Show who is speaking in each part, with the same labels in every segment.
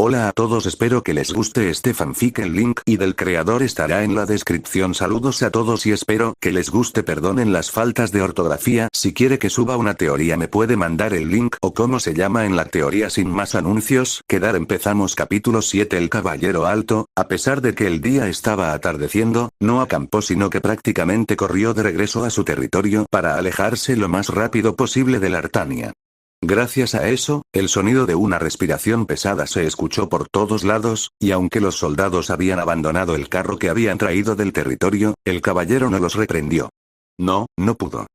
Speaker 1: Hola a todos, espero que les guste este fanfic, el link y del creador estará en la descripción. Saludos a todos y espero que les guste, perdonen las faltas de ortografía. Si quiere que suba una teoría me puede mandar el link o cómo se llama en la teoría. Sin más anuncios que dar, empezamos capítulo 7. El caballero alto, a pesar de que el día estaba atardeciendo, no acampó sino que prácticamente corrió de regreso a su territorio para alejarse lo más rápido posible de la Artania. Gracias a eso, el sonido de una respiración pesada se escuchó por todos lados, y aunque los soldados habían abandonado el carro que habían traído del territorio, el caballero no los reprendió. No pudo.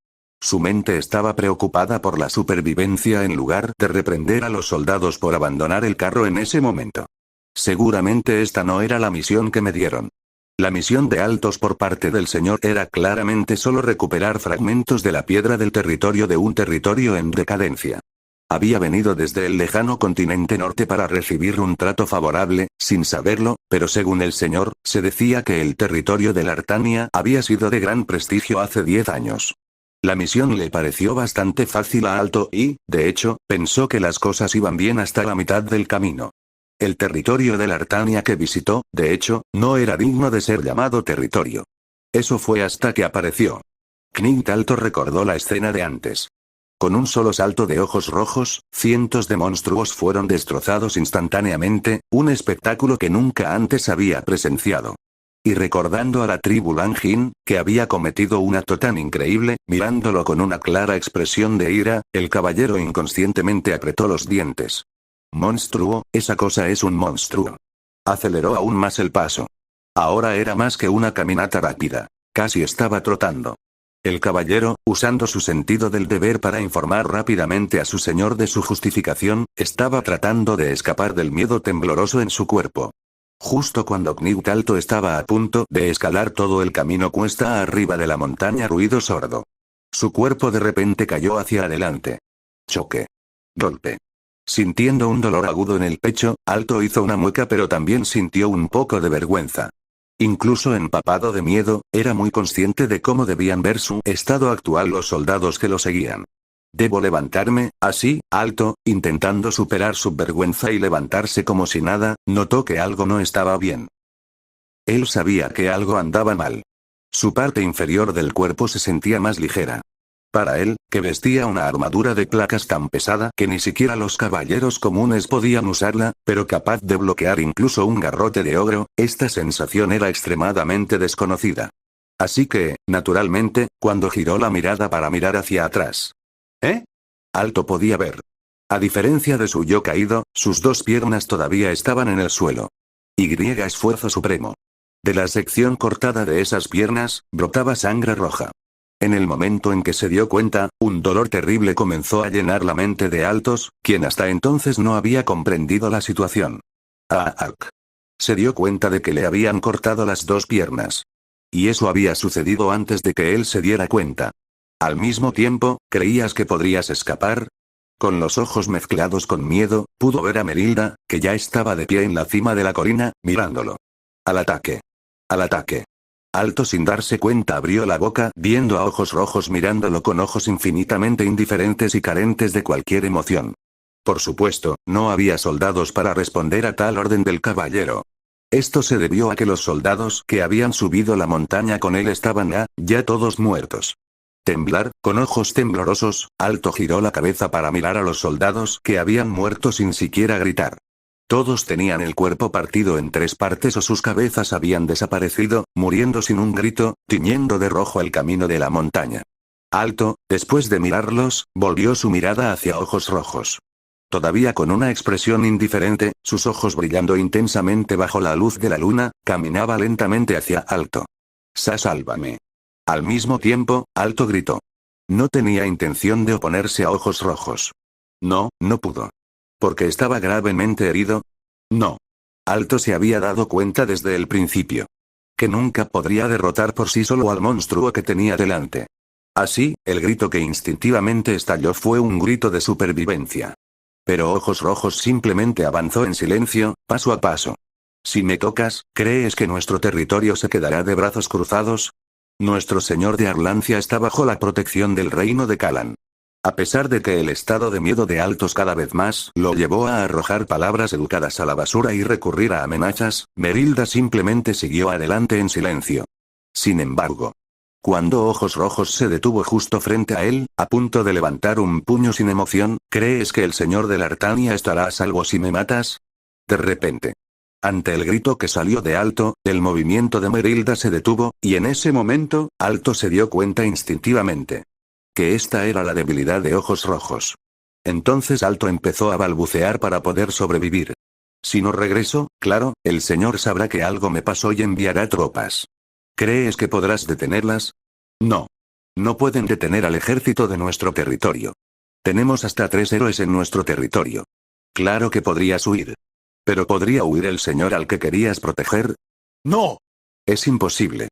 Speaker 1: Su mente estaba preocupada por la supervivencia en lugar de reprender a los soldados por abandonar el carro en ese momento. Seguramente esta no era la misión que me dieron. La misión de Altos por parte del señor era claramente solo recuperar fragmentos de la piedra del territorio de un territorio en decadencia. Había venido desde el lejano continente norte para recibir un trato favorable, sin saberlo, pero según el señor, se decía que el territorio de la Artania había sido de gran prestigio hace 10 años. La misión le pareció bastante fácil a Alto y, de hecho, pensó que las cosas iban bien hasta la mitad del camino. El territorio de la Artania que visitó, de hecho, no era digno de ser llamado territorio. Eso fue hasta que apareció. Knight Alto recordó la escena de antes. Con un solo salto de ojos rojos, cientos de monstruos fueron destrozados instantáneamente, un espectáculo que nunca antes había presenciado. Y recordando a la tribu Lanjin, que había cometido un acto tan increíble, mirándolo con una clara expresión de ira, el caballero inconscientemente apretó los dientes. Monstruo, esa cosa es un monstruo. Aceleró aún más el paso. Ahora era más que una caminata rápida. Casi estaba trotando. El caballero, usando su sentido del deber para informar rápidamente a su señor de su justificación, estaba tratando de escapar del miedo tembloroso en su cuerpo. Justo cuando Knight Alto estaba a punto de escalar todo el camino cuesta arriba de la montaña, ruido sordo. Su cuerpo de repente cayó hacia adelante. Choque. Golpe. Sintiendo un dolor agudo en el pecho, Alto hizo una mueca, pero también sintió un poco de vergüenza. Incluso empapado de miedo, era muy consciente de cómo debían ver su estado actual los soldados que lo seguían. Debo levantarme, así, Alto, intentando superar su vergüenza y levantarse como si nada, notó que algo no estaba bien. Él sabía que algo andaba mal. Su parte inferior del cuerpo se sentía más ligera. Para él, que vestía una armadura de placas tan pesada que ni siquiera los caballeros comunes podían usarla, pero capaz de bloquear incluso un garrote de ogro, esta sensación era extremadamente desconocida. Así que, naturalmente, cuando giró la mirada para mirar hacia atrás. Alto podía ver. A diferencia de su yo caído, sus dos piernas todavía estaban en el suelo. Esfuerzo supremo. De la sección cortada de esas piernas, brotaba sangre roja. En el momento en que se dio cuenta, un dolor terrible comenzó a llenar la mente de Altos, quien hasta entonces no había comprendido la situación. Se dio cuenta de que le habían cortado las dos piernas. Y eso había sucedido antes de que él se diera cuenta. Al mismo tiempo, ¿creías que podrías escapar? Con los ojos mezclados con miedo, pudo ver a Merilda, que ya estaba de pie en la cima de la colina, mirándolo. Al ataque. Al ataque. Alto, sin darse cuenta, abrió la boca, viendo a Ojos Rojos mirándolo con ojos infinitamente indiferentes y carentes de cualquier emoción. Por supuesto, no había soldados para responder a tal orden del caballero. Esto se debió a que los soldados que habían subido la montaña con él estaban ya todos muertos. Temblar, con ojos temblorosos, Alto giró la cabeza para mirar a los soldados que habían muerto sin siquiera gritar. Todos tenían el cuerpo partido en 3 partes o sus cabezas habían desaparecido, muriendo sin un grito, tiñendo de rojo el camino de la montaña. Alto, después de mirarlos, volvió su mirada hacia Ojos Rojos. Todavía con una expresión indiferente, sus ojos brillando intensamente bajo la luz de la luna, caminaba lentamente hacia Alto. Sálvame. Al mismo tiempo, Alto gritó. No tenía intención de oponerse a Ojos Rojos. No pudo. ¿Porque estaba gravemente herido? No. Alto se había dado cuenta desde el principio. Que nunca podría derrotar por sí solo al monstruo que tenía delante. Así, el grito que instintivamente estalló fue un grito de supervivencia. Pero Ojos Rojos simplemente avanzó en silencio, paso a paso. Si me tocas, ¿crees que nuestro territorio se quedará de brazos cruzados? Nuestro señor de Arlancia está bajo la protección del reino de Kalan. A pesar de que el estado de miedo de Altos cada vez más lo llevó a arrojar palabras educadas a la basura y recurrir a amenazas, Merilda simplemente siguió adelante en silencio. Sin embargo, cuando Ojos Rojos se detuvo justo frente a él, a punto de levantar un puño sin emoción, ¿crees que el señor de Lartania estará a salvo si me matas? De repente, ante el grito que salió de Alto, el movimiento de Merilda se detuvo, y en ese momento, Alto se dio cuenta instintivamente que esta era la debilidad de Ojos Rojos. Entonces Alto empezó a balbucear para poder sobrevivir. Si no regreso, claro, el señor sabrá que algo me pasó y enviará tropas. ¿Crees que podrás detenerlas? No. No pueden detener al ejército de nuestro territorio. Tenemos hasta 3 héroes en nuestro territorio. Claro que podrías huir. ¿Pero podría huir el señor al que querías proteger? No. Es imposible.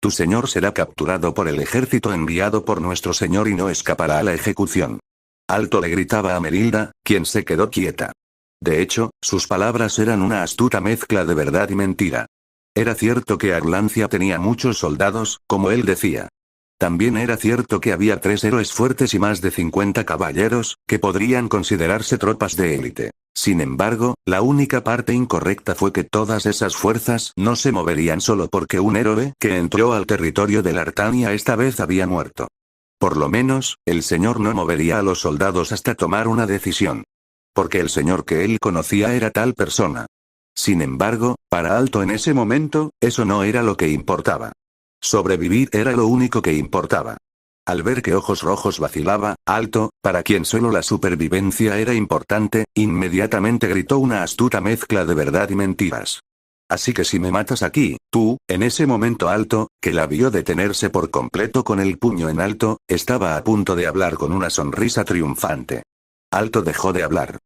Speaker 1: Tu señor será capturado por el ejército enviado por nuestro señor y no escapará a la ejecución. Alto le gritaba a Merilda, quien se quedó quieta. De hecho, sus palabras eran una astuta mezcla de verdad y mentira. Era cierto que Arlancia tenía muchos soldados, como él decía. También era cierto que había 3 héroes fuertes y más de 50 caballeros, que podrían considerarse tropas de élite. Sin embargo, la única parte incorrecta fue que todas esas fuerzas no se moverían solo porque un héroe que entró al territorio de Lartania esta vez había muerto. Por lo menos, el señor no movería a los soldados hasta tomar una decisión. Porque el señor que él conocía era tal persona. Sin embargo, para Alto en ese momento, eso no era lo que importaba. Sobrevivir era lo único que importaba. Al ver que Ojos Rojos vacilaba, Alto, para quien solo la supervivencia era importante, inmediatamente gritó una astuta mezcla de verdad y mentiras. Así que si me matas aquí, tú, en ese momento Alto, que la vio detenerse por completo con el puño en alto, estaba a punto de hablar con una sonrisa triunfante. Alto dejó de hablar.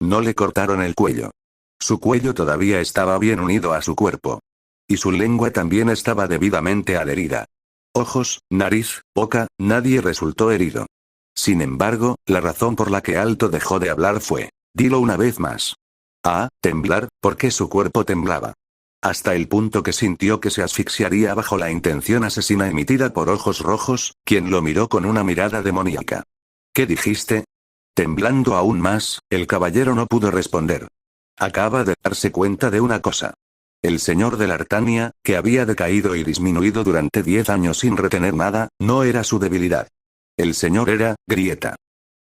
Speaker 1: No le cortaron el cuello. Su cuello todavía estaba bien unido a su cuerpo. Y su lengua también estaba debidamente adherida. Ojos, nariz, boca, nadie resultó herido. Sin embargo, la razón por la que Alto dejó de hablar fue, dilo una vez más. Temblar, porque su cuerpo temblaba. Hasta el punto que sintió que se asfixiaría bajo la intención asesina emitida por Ojos Rojos, quien lo miró con una mirada demoníaca. ¿Qué dijiste? Temblando aún más, el caballero no pudo responder. Acaba de darse cuenta de una cosa. El señor de Lartania, que había decaído y disminuido durante 10 años sin retener nada, no era su debilidad. El señor era, Grieta.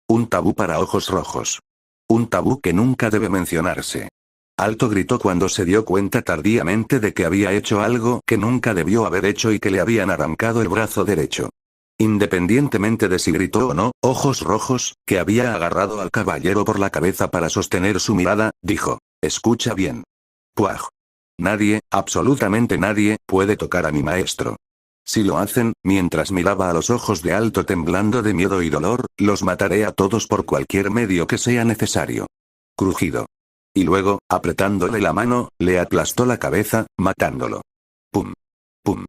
Speaker 1: Un tabú para Ojos Rojos. Un tabú que nunca debe mencionarse. Alto gritó cuando se dio cuenta tardíamente de que había hecho algo que nunca debió haber hecho y que le habían arrancado el brazo derecho. Independientemente de si gritó o no, Ojos Rojos, que había agarrado al caballero por la cabeza para sostener su mirada, dijo, escucha bien. Puaj. Nadie, absolutamente nadie, puede tocar a mi maestro. Si lo hacen, mientras miraba a los ojos de Alto temblando de miedo y dolor, los mataré a todos por cualquier medio que sea necesario. Crujido. Y luego, apretándole la mano, le aplastó la cabeza, matándolo. Pum. Pum.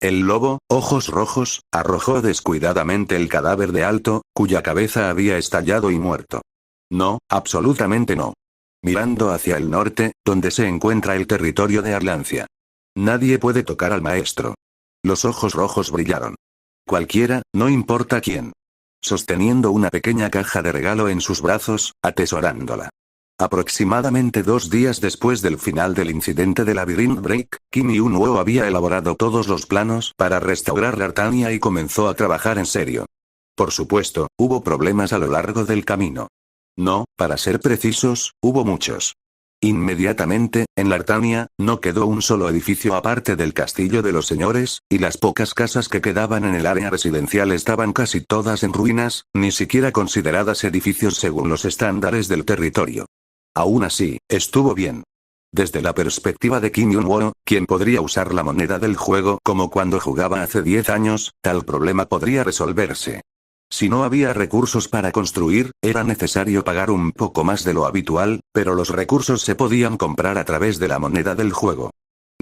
Speaker 1: El lobo, Ojos Rojos, arrojó descuidadamente el cadáver de Alto, cuya cabeza había estallado y muerto. No, absolutamente no. Mirando hacia el norte, donde se encuentra el territorio de Arlancia. Nadie puede tocar al maestro. Los Ojos Rojos brillaron. Cualquiera, no importa quién. Sosteniendo una pequeña caja de regalo en sus brazos, atesorándola. Aproximadamente 2 días después del final del incidente de Labyrinth Break, Kim Yun-woo había elaborado todos los planos para restaurar Lartania y comenzó a trabajar en serio. Por supuesto, hubo problemas a lo largo del camino. No, para ser precisos, hubo muchos. Inmediatamente, en Lartania, no quedó un solo edificio aparte del castillo de los señores, y las pocas casas que quedaban en el área residencial estaban casi todas en ruinas, ni siquiera consideradas edificios según los estándares del territorio. Aún así, estuvo bien. Desde la perspectiva de Kim Yun-woo, quien podría usar la moneda del juego como cuando jugaba hace 10 años, tal problema podría resolverse. Si no había recursos para construir, era necesario pagar un poco más de lo habitual, pero los recursos se podían comprar a través de la moneda del juego.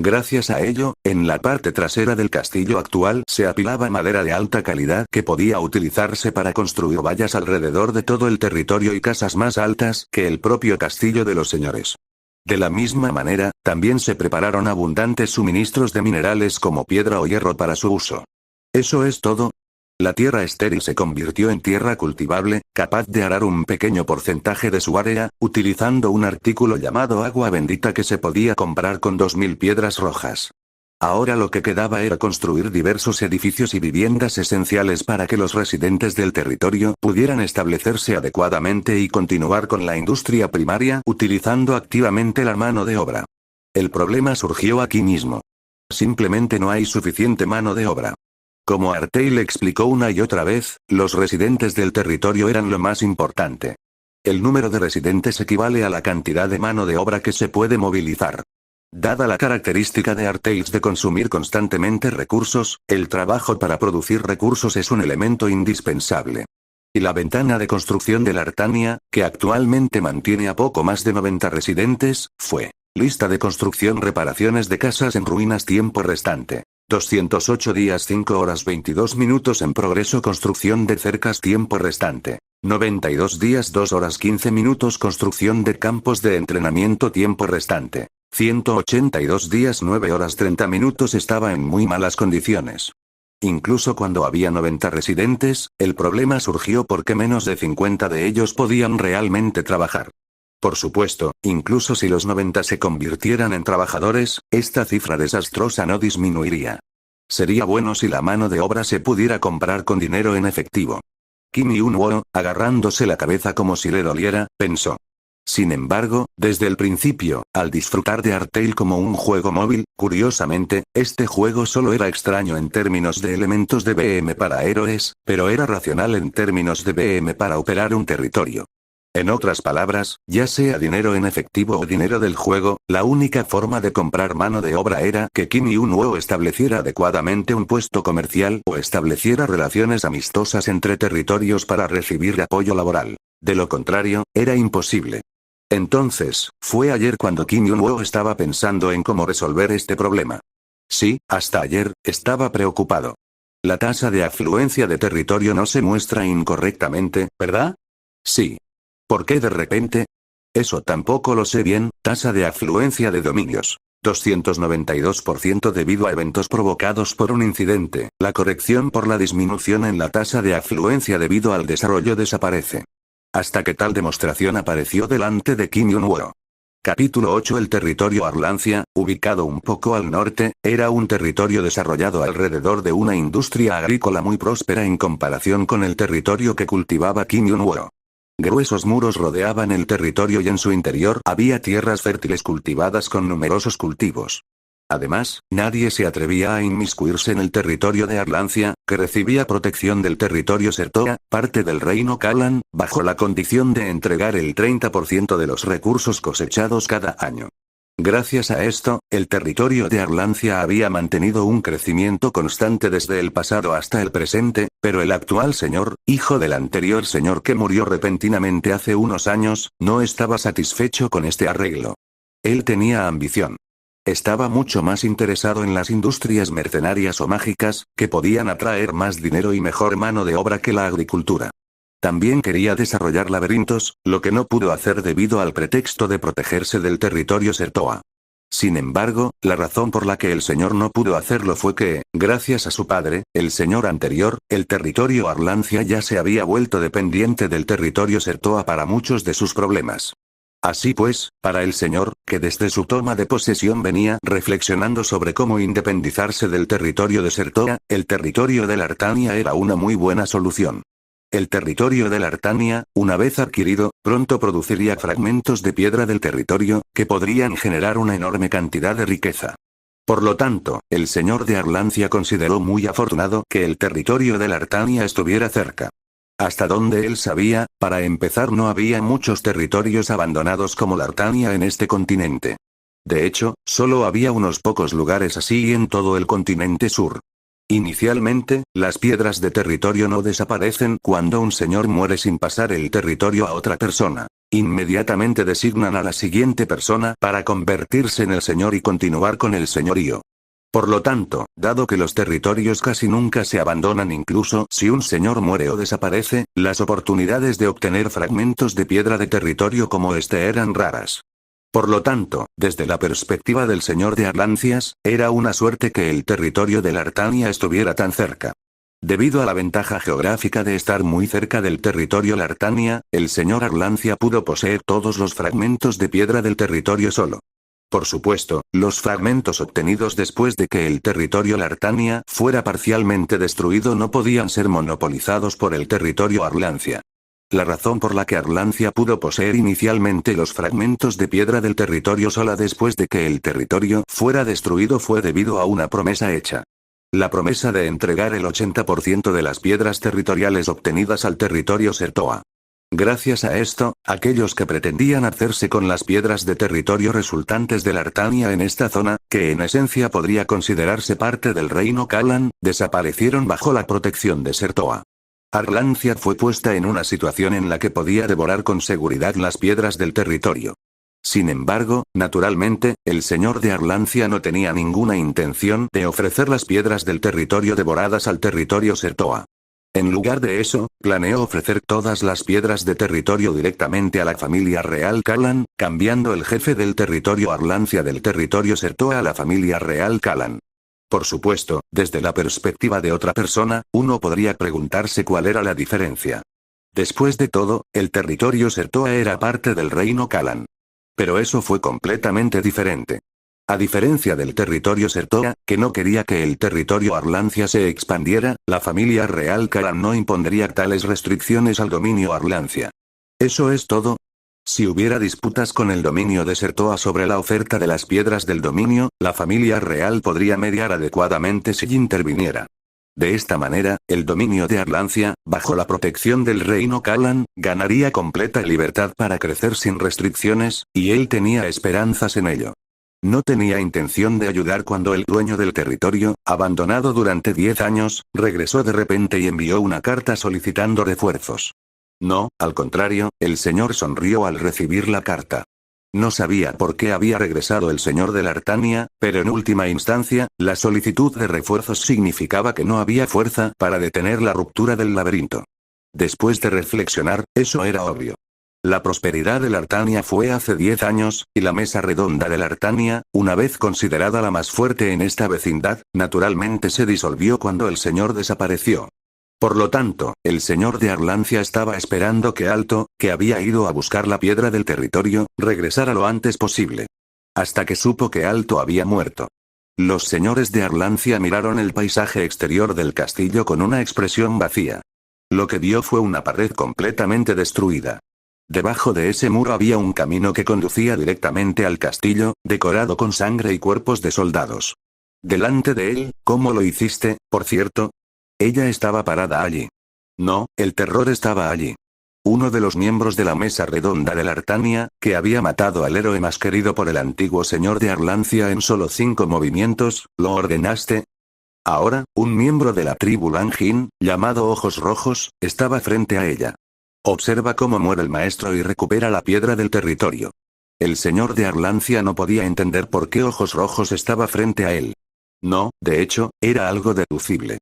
Speaker 1: Gracias a ello, en la parte trasera del castillo actual se apilaba madera de alta calidad que podía utilizarse para construir vallas alrededor de todo el territorio y casas más altas que el propio castillo de los señores. De la misma manera, también se prepararon abundantes suministros de minerales como piedra o hierro para su uso. ¿Eso es todo? La tierra estéril se convirtió en tierra cultivable, capaz de arar un pequeño porcentaje de su área, utilizando un artículo llamado agua bendita que se podía comprar con 2000 piedras rojas. Ahora lo que quedaba era construir diversos edificios y viviendas esenciales para que los residentes del territorio pudieran establecerse adecuadamente y continuar con la industria primaria utilizando activamente la mano de obra. El problema surgió aquí mismo. Simplemente no hay suficiente mano de obra. Como Artale explicó una y otra vez, los residentes del territorio eran lo más importante. El número de residentes equivale a la cantidad de mano de obra que se puede movilizar. Dada la característica de Artales de consumir constantemente recursos, el trabajo para producir recursos es un elemento indispensable. Y la ventana de construcción de la Artania, que actualmente mantiene a poco más de 90 residentes, fue: lista de construcción, reparaciones de casas en ruinas, tiempo restante 208 días 5 horas 22 minutos en progreso, construcción de cercas, tiempo restante 92 días 2 horas 15 minutos, construcción de campos de entrenamiento, tiempo restante 182 días 9 horas 30 minutos. Estaba en muy malas condiciones. Incluso cuando había 90 residentes, el problema surgió porque menos de 50 de ellos podían realmente trabajar. Por supuesto, incluso si los 90 se convirtieran en trabajadores, esta cifra desastrosa no disminuiría. Sería bueno si la mano de obra se pudiera comprar con dinero en efectivo. Kim Hyun-woo, agarrándose la cabeza como si le doliera, pensó. Sin embargo, desde el principio, al disfrutar de Artale como un juego móvil, curiosamente, este juego solo era extraño en términos de elementos de BM para héroes, pero era racional en términos de BM para operar un territorio. En otras palabras, ya sea dinero en efectivo o dinero del juego, la única forma de comprar mano de obra era que Kim Hyun-woo estableciera adecuadamente un puesto comercial o estableciera relaciones amistosas entre territorios para recibir apoyo laboral. De lo contrario, era imposible. Entonces, fue ayer cuando Kim Hyun-woo estaba pensando en cómo resolver este problema. Sí, hasta ayer, estaba preocupado. La tasa de afluencia de territorio no se muestra incorrectamente, ¿verdad? Sí. ¿Por qué de repente? Eso tampoco lo sé bien. Tasa de afluencia de dominios: 292% debido a eventos provocados por un incidente. La corrección por la disminución en la tasa de afluencia debido al desarrollo desaparece. Hasta que tal demostración apareció delante de Kim Hyun-woo. Capítulo 8. El territorio Arlancia, ubicado un poco al norte, era un territorio desarrollado alrededor de una industria agrícola muy próspera en comparación con el territorio que cultivaba Kim Hyun-woo. Gruesos muros rodeaban el territorio y en su interior había tierras fértiles cultivadas con numerosos cultivos. Además, nadie se atrevía a inmiscuirse en el territorio de Arlancia, que recibía protección del territorio Sertoa, parte del reino Kalan, bajo la condición de entregar el 30% de los recursos cosechados cada año. Gracias a esto, el territorio de Arlancia había mantenido un crecimiento constante desde el pasado hasta el presente, pero el actual señor, hijo del anterior señor que murió repentinamente hace unos años, no estaba satisfecho con este arreglo. Él tenía ambición. Estaba mucho más interesado en las industrias mercenarias o mágicas, que podían atraer más dinero y mejor mano de obra que la agricultura. También quería desarrollar laberintos, lo que no pudo hacer debido al pretexto de protegerse del territorio Sertoa. Sin embargo, la razón por la que el señor no pudo hacerlo fue que, gracias a su padre, el señor anterior, el territorio Arlancia ya se había vuelto dependiente del territorio Sertoa para muchos de sus problemas. Así pues, para el señor, que desde su toma de posesión venía reflexionando sobre cómo independizarse del territorio de Sertoa, el territorio de la Artania era una muy buena solución. El territorio de la Artania, una vez adquirido, pronto produciría fragmentos de piedra del territorio, que podrían generar una enorme cantidad de riqueza. Por lo tanto, el señor de Arlancia consideró muy afortunado que el territorio de la Artania estuviera cerca. Hasta donde él sabía, para empezar no había muchos territorios abandonados como la Artania en este continente. De hecho, solo había unos pocos lugares así en todo el continente sur. Inicialmente, las piedras de territorio no desaparecen cuando un señor muere sin pasar el territorio a otra persona. Inmediatamente designan a la siguiente persona para convertirse en el señor y continuar con el señorío. Por lo tanto, dado que los territorios casi nunca se abandonan incluso si un señor muere o desaparece, las oportunidades de obtener fragmentos de piedra de territorio como este eran raras. Por lo tanto, desde la perspectiva del señor de Arlancias, era una suerte que el territorio de la Artania estuviera tan cerca. Debido a la ventaja geográfica de estar muy cerca del territorio Lartania, el señor Arlancia pudo poseer todos los fragmentos de piedra del territorio solo. Por supuesto, los fragmentos obtenidos después de que el territorio Lartania fuera parcialmente destruido no podían ser monopolizados por el territorio Arlancia. La razón por la que Arlancia pudo poseer inicialmente los fragmentos de piedra del territorio sola después de que el territorio fuera destruido fue debido a una promesa hecha. La promesa de entregar el 80% de las piedras territoriales obtenidas al territorio Sertoa. Gracias a esto, aquellos que pretendían hacerse con las piedras de territorio resultantes de Lartania en esta zona, que en esencia podría considerarse parte del reino Kalan, desaparecieron bajo la protección de Sertoa. Arlancia fue puesta en una situación en la que podía devorar con seguridad las piedras del territorio. Sin embargo, naturalmente, el señor de Arlancia no tenía ninguna intención de ofrecer las piedras del territorio devoradas al territorio Sertoa. En lugar de eso, planeó ofrecer todas las piedras de territorio directamente a la familia real Kalan, cambiando el jefe del territorio Arlancia del territorio Sertoa a la familia real Kalan. Por supuesto, desde la perspectiva de otra persona, uno podría preguntarse cuál era la diferencia. Después de todo, el territorio Sertoa era parte del reino Kalan. Pero eso fue completamente diferente. A diferencia del territorio Sertoa, que no quería que el territorio Arlancia se expandiera, la familia real Kalan no impondría tales restricciones al dominio Arlancia. ¿Eso es todo? Si hubiera disputas con el dominio de Sertoa sobre la oferta de las piedras del dominio, la familia real podría mediar adecuadamente si interviniera. De esta manera, el dominio de Arlancia, bajo la protección del reino Kalan, ganaría completa libertad para crecer sin restricciones, y él tenía esperanzas en ello. No tenía intención de ayudar cuando el dueño del territorio, abandonado durante 10 años, regresó de repente y envió una carta solicitando refuerzos. No, al contrario, el señor sonrió al recibir la carta. No sabía por qué había regresado el señor de Lartania, pero en última instancia, la solicitud de refuerzos significaba que no había fuerza para detener la ruptura del laberinto. Después de reflexionar, eso era obvio. La prosperidad de Lartania fue hace 10 años, y la mesa redonda de Lartania, una vez considerada la más fuerte en esta vecindad, naturalmente se disolvió cuando el señor desapareció. Por lo tanto, el señor de Arlancia estaba esperando que Alto, que había ido a buscar la piedra del territorio, regresara lo antes posible. Hasta que supo que Alto había muerto. Los señores de Arlancia miraron el paisaje exterior del castillo con una expresión vacía. Lo que vio fue una pared completamente destruida. Debajo de ese muro había un camino que conducía directamente al castillo, decorado con sangre y cuerpos de soldados. Delante de él, ¿cómo lo hiciste, por cierto? Ella estaba parada allí. No, el terror estaba allí. Uno de los miembros de la mesa redonda de Lartania, que había matado al héroe más querido por el antiguo señor de Arlancia en solo 5 movimientos, ¿lo ordenaste? Ahora, un miembro de la tribu Lanjin, llamado Ojos Rojos, estaba frente a ella. Observa cómo muere el maestro y recupera la piedra del territorio. El señor de Arlancia no podía entender por qué Ojos Rojos estaba frente a él. No, de hecho, era algo deducible.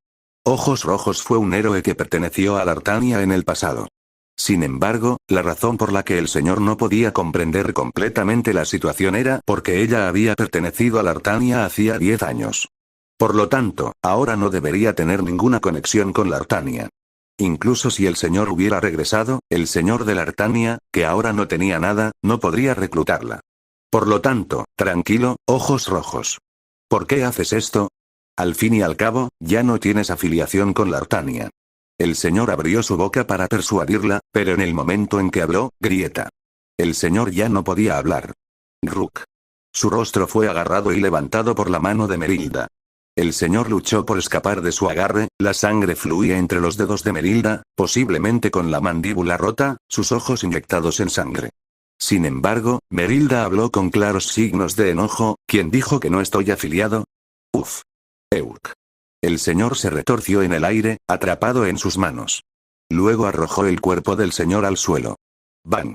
Speaker 1: Ojos Rojos fue un héroe que perteneció a Lartania en el pasado. Sin embargo, la razón por la que el señor no podía comprender completamente la situación era porque ella había pertenecido a Lartania hacía 10 años. Por lo tanto, ahora no debería tener ninguna conexión con Lartania. Incluso si el señor hubiera regresado, el señor de Lartania, que ahora no tenía nada, no podría reclutarla. Por lo tanto, tranquilo, Ojos Rojos. ¿Por qué haces esto? Al fin y al cabo, ya no tienes afiliación con Lartania. El señor abrió su boca para persuadirla, pero en el momento en que habló, grieta. El señor ya no podía hablar. Rook. Su rostro fue agarrado y levantado por la mano de Merilda. El señor luchó por escapar de su agarre, la sangre fluía entre los dedos de Merilda, posiblemente con la mandíbula rota, sus ojos inyectados en sangre. Sin embargo, Merilda habló con claros signos de enojo, ¿quién dijo que no estoy afiliado? Uf. Euk. El señor se retorció en el aire, atrapado en sus manos. Luego arrojó el cuerpo del señor al suelo. ¡Bang!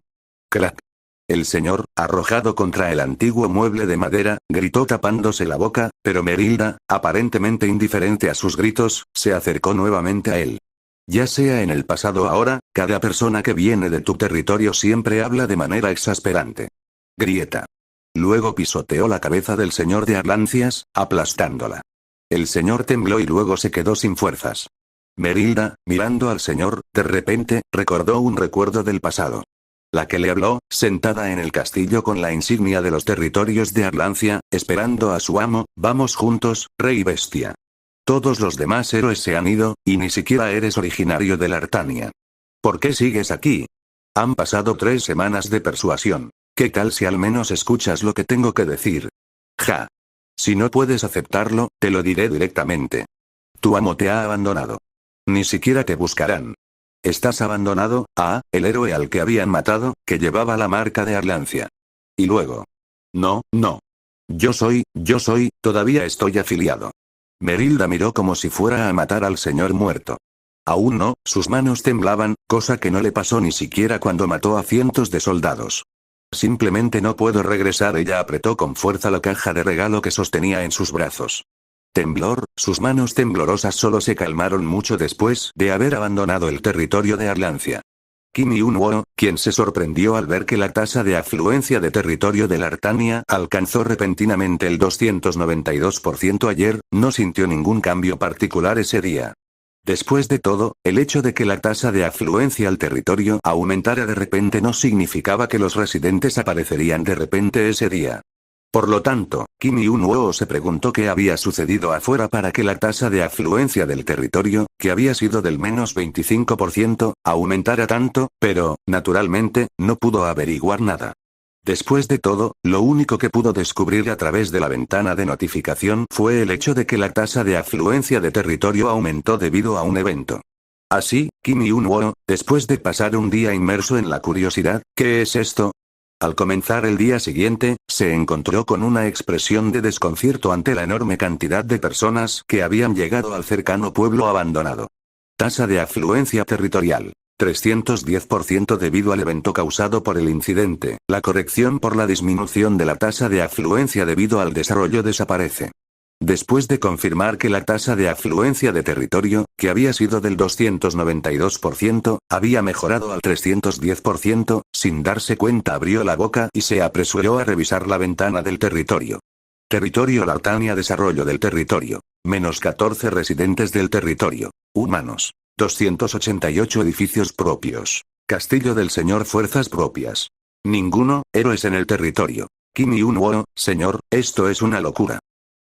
Speaker 1: ¡Crack! El señor, arrojado contra el antiguo mueble de madera, gritó tapándose la boca, pero Merilda, aparentemente indiferente a sus gritos, se acercó nuevamente a él. Ya sea en el pasado o ahora, cada persona que viene de tu territorio siempre habla de manera exasperante. Grieta. Luego pisoteó la cabeza del señor de Arlancias, aplastándola. El señor tembló y luego se quedó sin fuerzas. Merilda, mirando al señor, de repente, recordó un recuerdo del pasado. La que le habló, sentada en el castillo con la insignia de los territorios de Arlancia, esperando a su amo, vamos juntos, rey bestia. Todos los demás héroes se han ido, y ni siquiera eres originario de la Artania. ¿Por qué sigues aquí? Han pasado 3 semanas de persuasión. ¿Qué tal si al menos escuchas lo que tengo que decir? Ja. Si no puedes aceptarlo, te lo diré directamente. Tu amo te ha abandonado. Ni siquiera te buscarán. Estás abandonado, el héroe al que habían matado, que llevaba la marca de Arlancia. Y luego. No, no. Yo soy, todavía estoy afiliado. Merilda miró como si fuera a matar al señor muerto. Aún no, sus manos temblaban, cosa que no le pasó ni siquiera cuando mató a cientos de soldados. Simplemente no puedo regresar. Ella apretó con fuerza la caja de regalo que sostenía en sus brazos. Temblor, sus manos temblorosas solo se calmaron mucho después de haber abandonado el territorio de Arlancia. Kim Yun-woo, quien se sorprendió al ver que la tasa de afluencia de territorio de la Artania alcanzó repentinamente el 292% ayer, no sintió ningún cambio particular ese día. Después de todo, el hecho de que la tasa de afluencia al territorio aumentara de repente no significaba que los residentes aparecerían de repente ese día. Por lo tanto, Kim Yun-woo se preguntó qué había sucedido afuera para que la tasa de afluencia del territorio, que había sido del menos 25%, aumentara tanto, pero, naturalmente, no pudo averiguar nada. Después de todo, lo único que pudo descubrir a través de la ventana de notificación fue el hecho de que la tasa de afluencia de territorio aumentó debido a un evento. Así, Kim Yun-woo, después de pasar un día inmerso en la curiosidad, ¿qué es esto? Al comenzar el día siguiente, se encontró con una expresión de desconcierto ante la enorme cantidad de personas que habían llegado al cercano pueblo abandonado. Tasa de afluencia territorial. 310% debido al evento causado por el incidente. La corrección por la disminución de la tasa de afluencia debido al desarrollo desaparece. Después de confirmar que la tasa de afluencia de territorio, que había sido del 292%, había mejorado al 310%, sin darse cuenta abrió la boca y se apresuró a revisar la ventana del territorio. Territorio Lartania. Desarrollo del territorio. Menos 14 residentes del territorio. Humanos. 288 edificios propios. Castillo del señor. Fuerzas propias. Ninguno. Héroes en el territorio. Kim Yun-woo, señor, esto es una locura.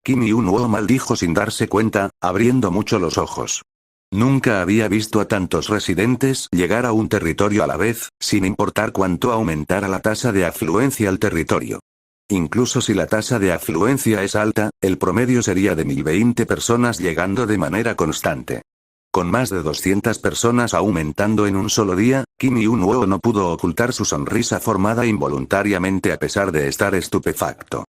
Speaker 1: Kim Yun-woo maldijo sin darse cuenta, abriendo mucho los ojos. Nunca había visto a tantos residentes llegar a un territorio a la vez, sin importar cuánto aumentara la tasa de afluencia al territorio. Incluso si la tasa de afluencia es alta, el promedio sería de 1020 personas llegando de manera constante. Con más de 200 personas aumentando en un solo día, Kim Yun-woo no pudo ocultar su sonrisa formada involuntariamente a pesar de estar estupefacto.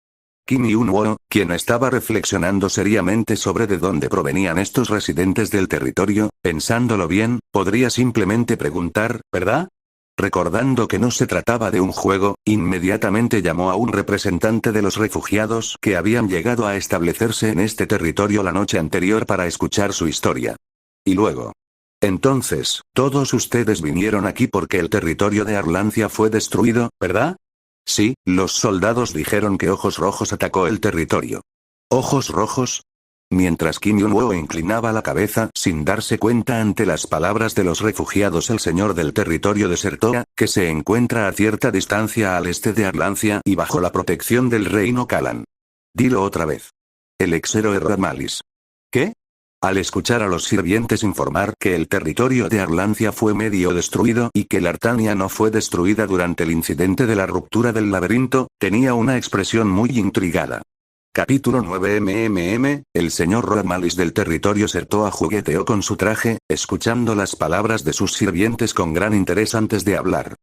Speaker 1: Kim Yun-woo, quien estaba reflexionando seriamente sobre de dónde provenían estos residentes del territorio, pensándolo bien, podría simplemente preguntar, ¿verdad? Recordando que no se trataba de un juego, inmediatamente llamó a un representante de los refugiados que habían llegado a establecerse en este territorio la noche anterior para escuchar su historia. Y luego. Entonces, todos ustedes vinieron aquí porque el territorio de Arlancia fue destruido, ¿verdad? Sí, los soldados dijeron que Ojos Rojos atacó el territorio. ¿Ojos Rojos? Mientras Kim Yun-woo inclinaba la cabeza sin darse cuenta ante las palabras de los refugiados, el señor del territorio desertó, que se encuentra a cierta distancia al este de Arlancia y bajo la protección del reino Kalan. Dilo otra vez. El ex-héroe Ramalis. ¿Qué? Al escuchar a los sirvientes informar que el territorio de Arlancia fue medio destruido y que la Artania no fue destruida durante el incidente de la ruptura del laberinto, tenía una expresión muy intrigada. Capítulo 9. El señor Ramalis del territorio Sertoa jugueteó con su traje, escuchando las palabras de sus sirvientes con gran interés antes de hablar.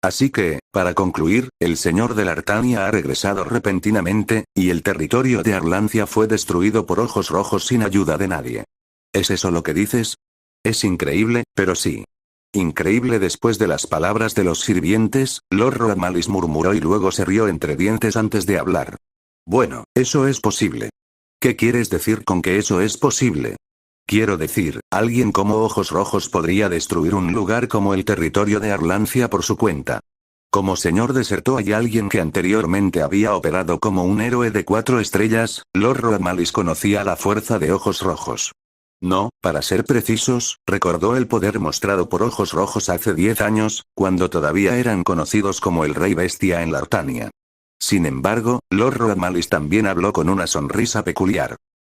Speaker 1: Así que, para concluir, el señor de la Artania ha regresado repentinamente, y el territorio de Arlancia fue destruido por Ojos Rojos sin ayuda de nadie. ¿Es eso lo que dices? Es increíble, pero sí. Increíble. Después de las palabras de los sirvientes, Lord Ramalis murmuró y luego se rió entre dientes antes de hablar. Bueno, eso es posible. ¿Qué quieres decir con que eso es posible? Quiero decir, alguien como Ojos Rojos podría destruir un lugar como el territorio de Arlancia por su cuenta. Como señor desertó hay alguien que anteriormente había operado como un héroe de 4 estrellas, Lord Ramalis conocía la fuerza de Ojos Rojos. No, para ser precisos, recordó el poder mostrado por Ojos Rojos hace 10 años, cuando todavía eran conocidos como el Rey Bestia en Lartania. Sin embargo, Lord Rhodamelis también habló con una sonrisa peculiar.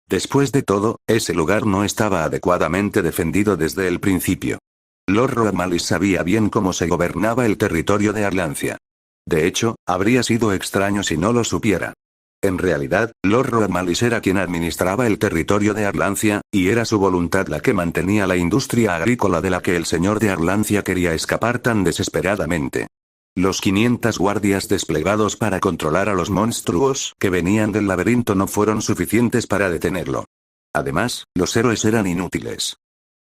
Speaker 1: Después de todo, ese lugar no estaba adecuadamente defendido desde el principio. Lord Rhodamelis sabía bien cómo se gobernaba el territorio de Arlancia. De hecho, habría sido extraño si no lo supiera. En realidad, Lord Rhodamelis era quien administraba el territorio de Arlancia, y era su voluntad la que mantenía la industria agrícola de la que el señor de Arlancia quería escapar tan desesperadamente. Los 500 guardias desplegados para controlar a los monstruos que venían del laberinto no fueron suficientes para detenerlo. Además, los héroes eran inútiles.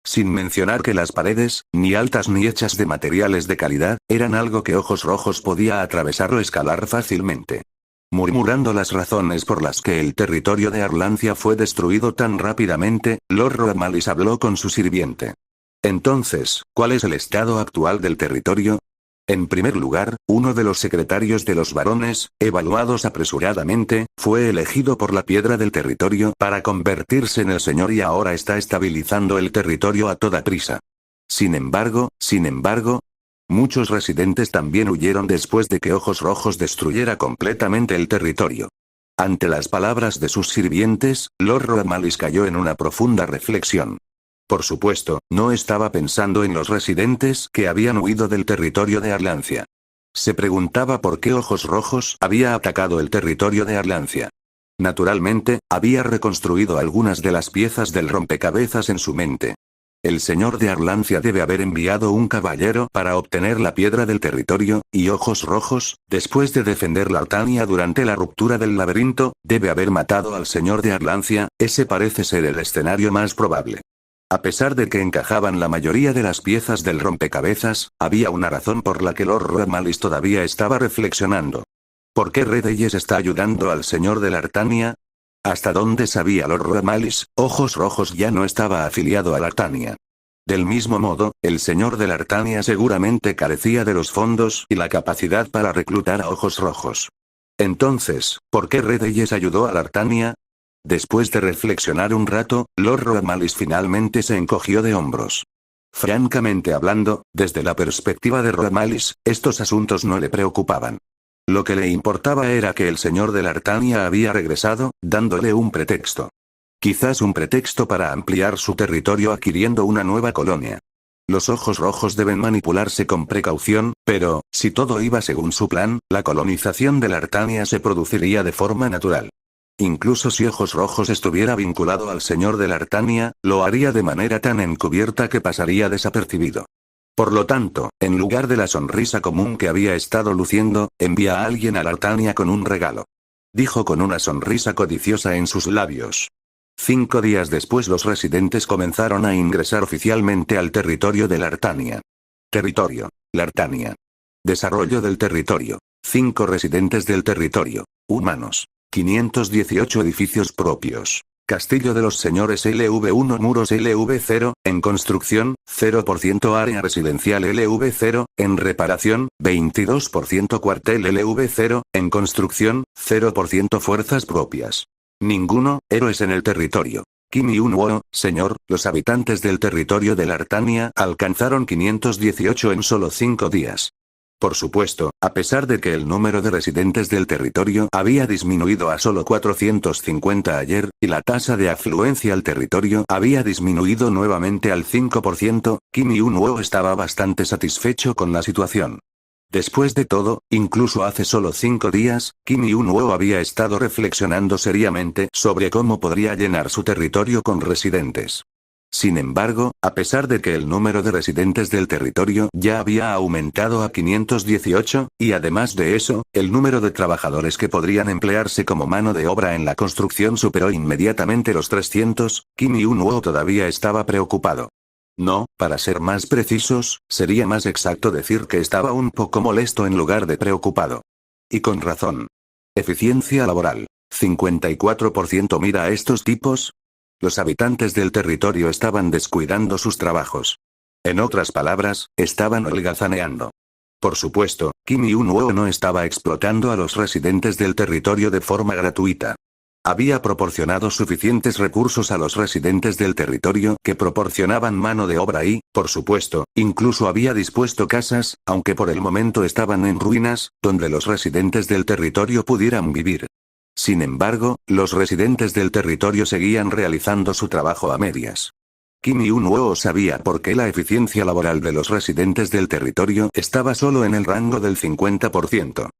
Speaker 1: Sin mencionar que las paredes, ni altas ni hechas de materiales de calidad, eran algo que Ojos Rojos podía atravesar o escalar fácilmente. Murmurando las razones por las que el territorio de Arlancia fue destruido tan rápidamente, Lord Rhodamelis habló con su sirviente. Entonces, ¿cuál es el estado actual del territorio? En primer lugar, uno de los secretarios de los varones, evaluados apresuradamente, fue elegido por la piedra del territorio para convertirse en el señor y ahora está estabilizando el territorio a toda prisa. Sin embargo, muchos residentes también huyeron después de que Ojos Rojos destruyera completamente el territorio. Ante las palabras de sus sirvientes, Lord Rhodamelis cayó en una profunda reflexión. Por supuesto, no estaba pensando en los residentes que habían huido del territorio de Arlancia. Se preguntaba por qué Ojos Rojos había atacado el territorio de Arlancia. Naturalmente, había reconstruido algunas de las piezas del rompecabezas en su mente. El señor de Arlancia debe haber enviado un caballero para obtener la piedra del territorio, y Ojos Rojos, después de defender Lartania durante la ruptura del laberinto, debe haber matado al señor de Arlancia. Ese parece ser el escenario más probable. A pesar de que encajaban la mayoría de las piezas del rompecabezas, había una razón por la que Lord Rhodamelis todavía estaba reflexionando. ¿Por qué Reyes está ayudando al señor de Lartania? Hasta dónde sabía Lord Rhodamelis, Ojos Rojos ya no estaba afiliado a Lartania. Del mismo modo, el señor de Lartania seguramente carecía de los fondos y la capacidad para reclutar a Ojos Rojos. Entonces, ¿por qué Reyes ayudó a Lartania? Después de reflexionar un rato, Lord Rhodamelis finalmente se encogió de hombros. Francamente hablando, desde la perspectiva de Rhodamelis, estos asuntos no le preocupaban. Lo que le importaba era que el señor de Lartania había regresado, dándole un pretexto. Quizás un pretexto para ampliar su territorio adquiriendo una nueva colonia. Los Ojos Rojos deben manipularse con precaución, pero, si todo iba según su plan, la colonización de Lartania se produciría de forma natural. Incluso si Ojos Rojos estuviera vinculado al señor de Lartania, lo haría de manera tan encubierta que pasaría desapercibido. Por lo tanto, en lugar de la sonrisa común que había estado luciendo, envía a alguien a Lartania con un regalo. Dijo con una sonrisa codiciosa en sus labios. 5 días después los residentes comenzaron a ingresar oficialmente al territorio de Lartania. Territorio. Lartania. Desarrollo del territorio. 5 residentes del territorio. Humanos. 518 edificios propios. Castillo de los Señores LV1 Muros LV0, en construcción, 0% área residencial LV0, en reparación, 22% cuartel LV0, en construcción, 0% fuerzas propias. Ninguno, héroes en el territorio. Kim Yun-woo, señor, los habitantes del territorio de Lartania alcanzaron 518 en solo 5 días. Por supuesto, a pesar de que el número de residentes del territorio había disminuido a solo 450 ayer, y la tasa de afluencia al territorio había disminuido nuevamente al 5%, Kim Yun-woo estaba bastante satisfecho con la situación. Después de todo, incluso hace solo 5 días, Kim Yun-woo había estado reflexionando seriamente sobre cómo podría llenar su territorio con residentes. Sin embargo, a pesar de que el número de residentes del territorio ya había aumentado a 518, y además de eso, el número de trabajadores que podrían emplearse como mano de obra en la construcción superó inmediatamente los 300, Kim Yun-woo todavía estaba preocupado. No, para ser más precisos, sería más exacto decir que estaba un poco molesto en lugar de preocupado. Y con razón. Eficiencia laboral. 54%. Mira a estos tipos. Los habitantes del territorio estaban descuidando sus trabajos. En otras palabras, estaban holgazaneando. Por supuesto, Kim Yun-woo no estaba explotando a los residentes del territorio de forma gratuita. Había proporcionado suficientes recursos a los residentes del territorio que proporcionaban mano de obra y, por supuesto, incluso había dispuesto casas, aunque por el momento estaban en ruinas, donde los residentes del territorio pudieran vivir. Sin embargo, los residentes del territorio seguían realizando su trabajo a medias. Kim Yun-woo sabía por qué la eficiencia laboral de los residentes del territorio estaba solo en el rango del 50%.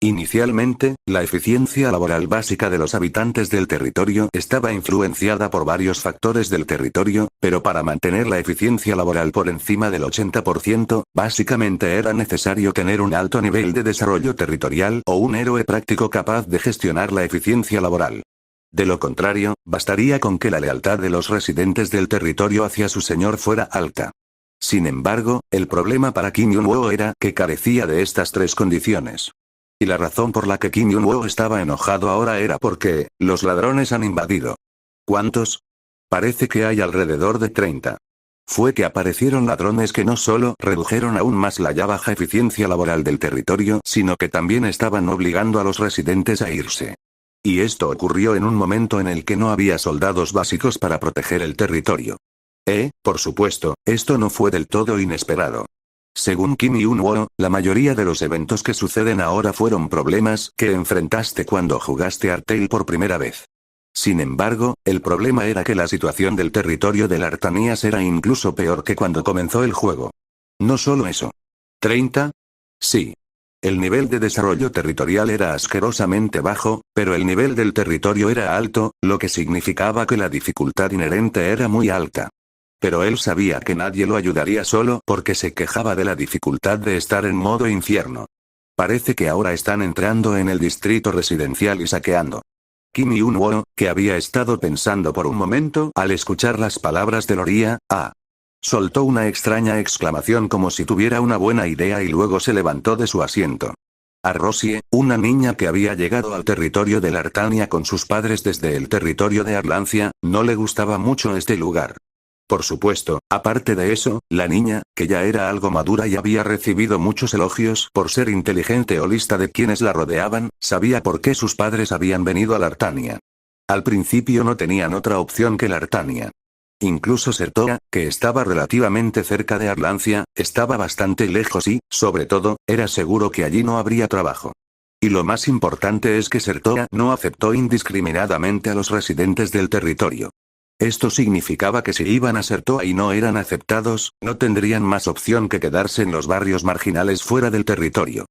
Speaker 1: Inicialmente, la eficiencia laboral básica de los habitantes del territorio estaba influenciada por varios factores del territorio, pero para mantener la eficiencia laboral por encima del 80%, básicamente era necesario tener un alto nivel de desarrollo territorial o un héroe práctico capaz de gestionar la eficiencia laboral. De lo contrario, bastaría con que la lealtad de los residentes del territorio hacia su señor fuera alta. Sin embargo, el problema para Kim Yun-woo era que carecía de estas tres condiciones. Y la razón por la que Kim Yun-woo estaba enojado ahora era porque los ladrones han invadido. ¿Cuántos? Parece que hay alrededor de 30. Fue que aparecieron ladrones que no solo redujeron aún más la ya baja eficiencia laboral del territorio, sino que también estaban obligando a los residentes a irse. Y esto ocurrió en un momento en el que no había soldados básicos para proteger el territorio. Por supuesto, esto no fue del todo inesperado. Según Kim Yun-woo, la mayoría de los eventos que suceden ahora fueron problemas que enfrentaste cuando jugaste Artale por primera vez. Sin embargo, el problema era que la situación del territorio de Lartanias era incluso peor que cuando comenzó el juego. No solo eso. ¿30? Sí. El nivel de desarrollo territorial era asquerosamente bajo, pero el nivel del territorio era alto, lo que significaba que la dificultad inherente era muy alta. Pero él sabía que nadie lo ayudaría solo porque se quejaba de la dificultad de estar en modo infierno. Parece que ahora están entrando en el distrito residencial y saqueando. Kim Yun-woo, que había estado pensando por un momento al escuchar las palabras de Loria, soltó una extraña exclamación como si tuviera una buena idea y luego se levantó de su asiento. A Rosie, una niña que había llegado al territorio de Lartania con sus padres desde el territorio de Arlancia, no le gustaba mucho este lugar. Por supuesto, aparte de eso, la niña, que ya era algo madura y había recibido muchos elogios por ser inteligente o lista de quienes la rodeaban, sabía por qué sus padres habían venido a Lartania. Al principio no tenían otra opción que Lartania. Incluso Sertoa, que estaba relativamente cerca de Arlancia, estaba bastante lejos y, sobre todo, era seguro que allí no habría trabajo. Y lo más importante es que Sertoa no aceptó indiscriminadamente a los residentes del territorio. Esto significaba que si iban a Sertoa y no eran aceptados, no tendrían más opción que quedarse en los barrios marginales fuera del territorio.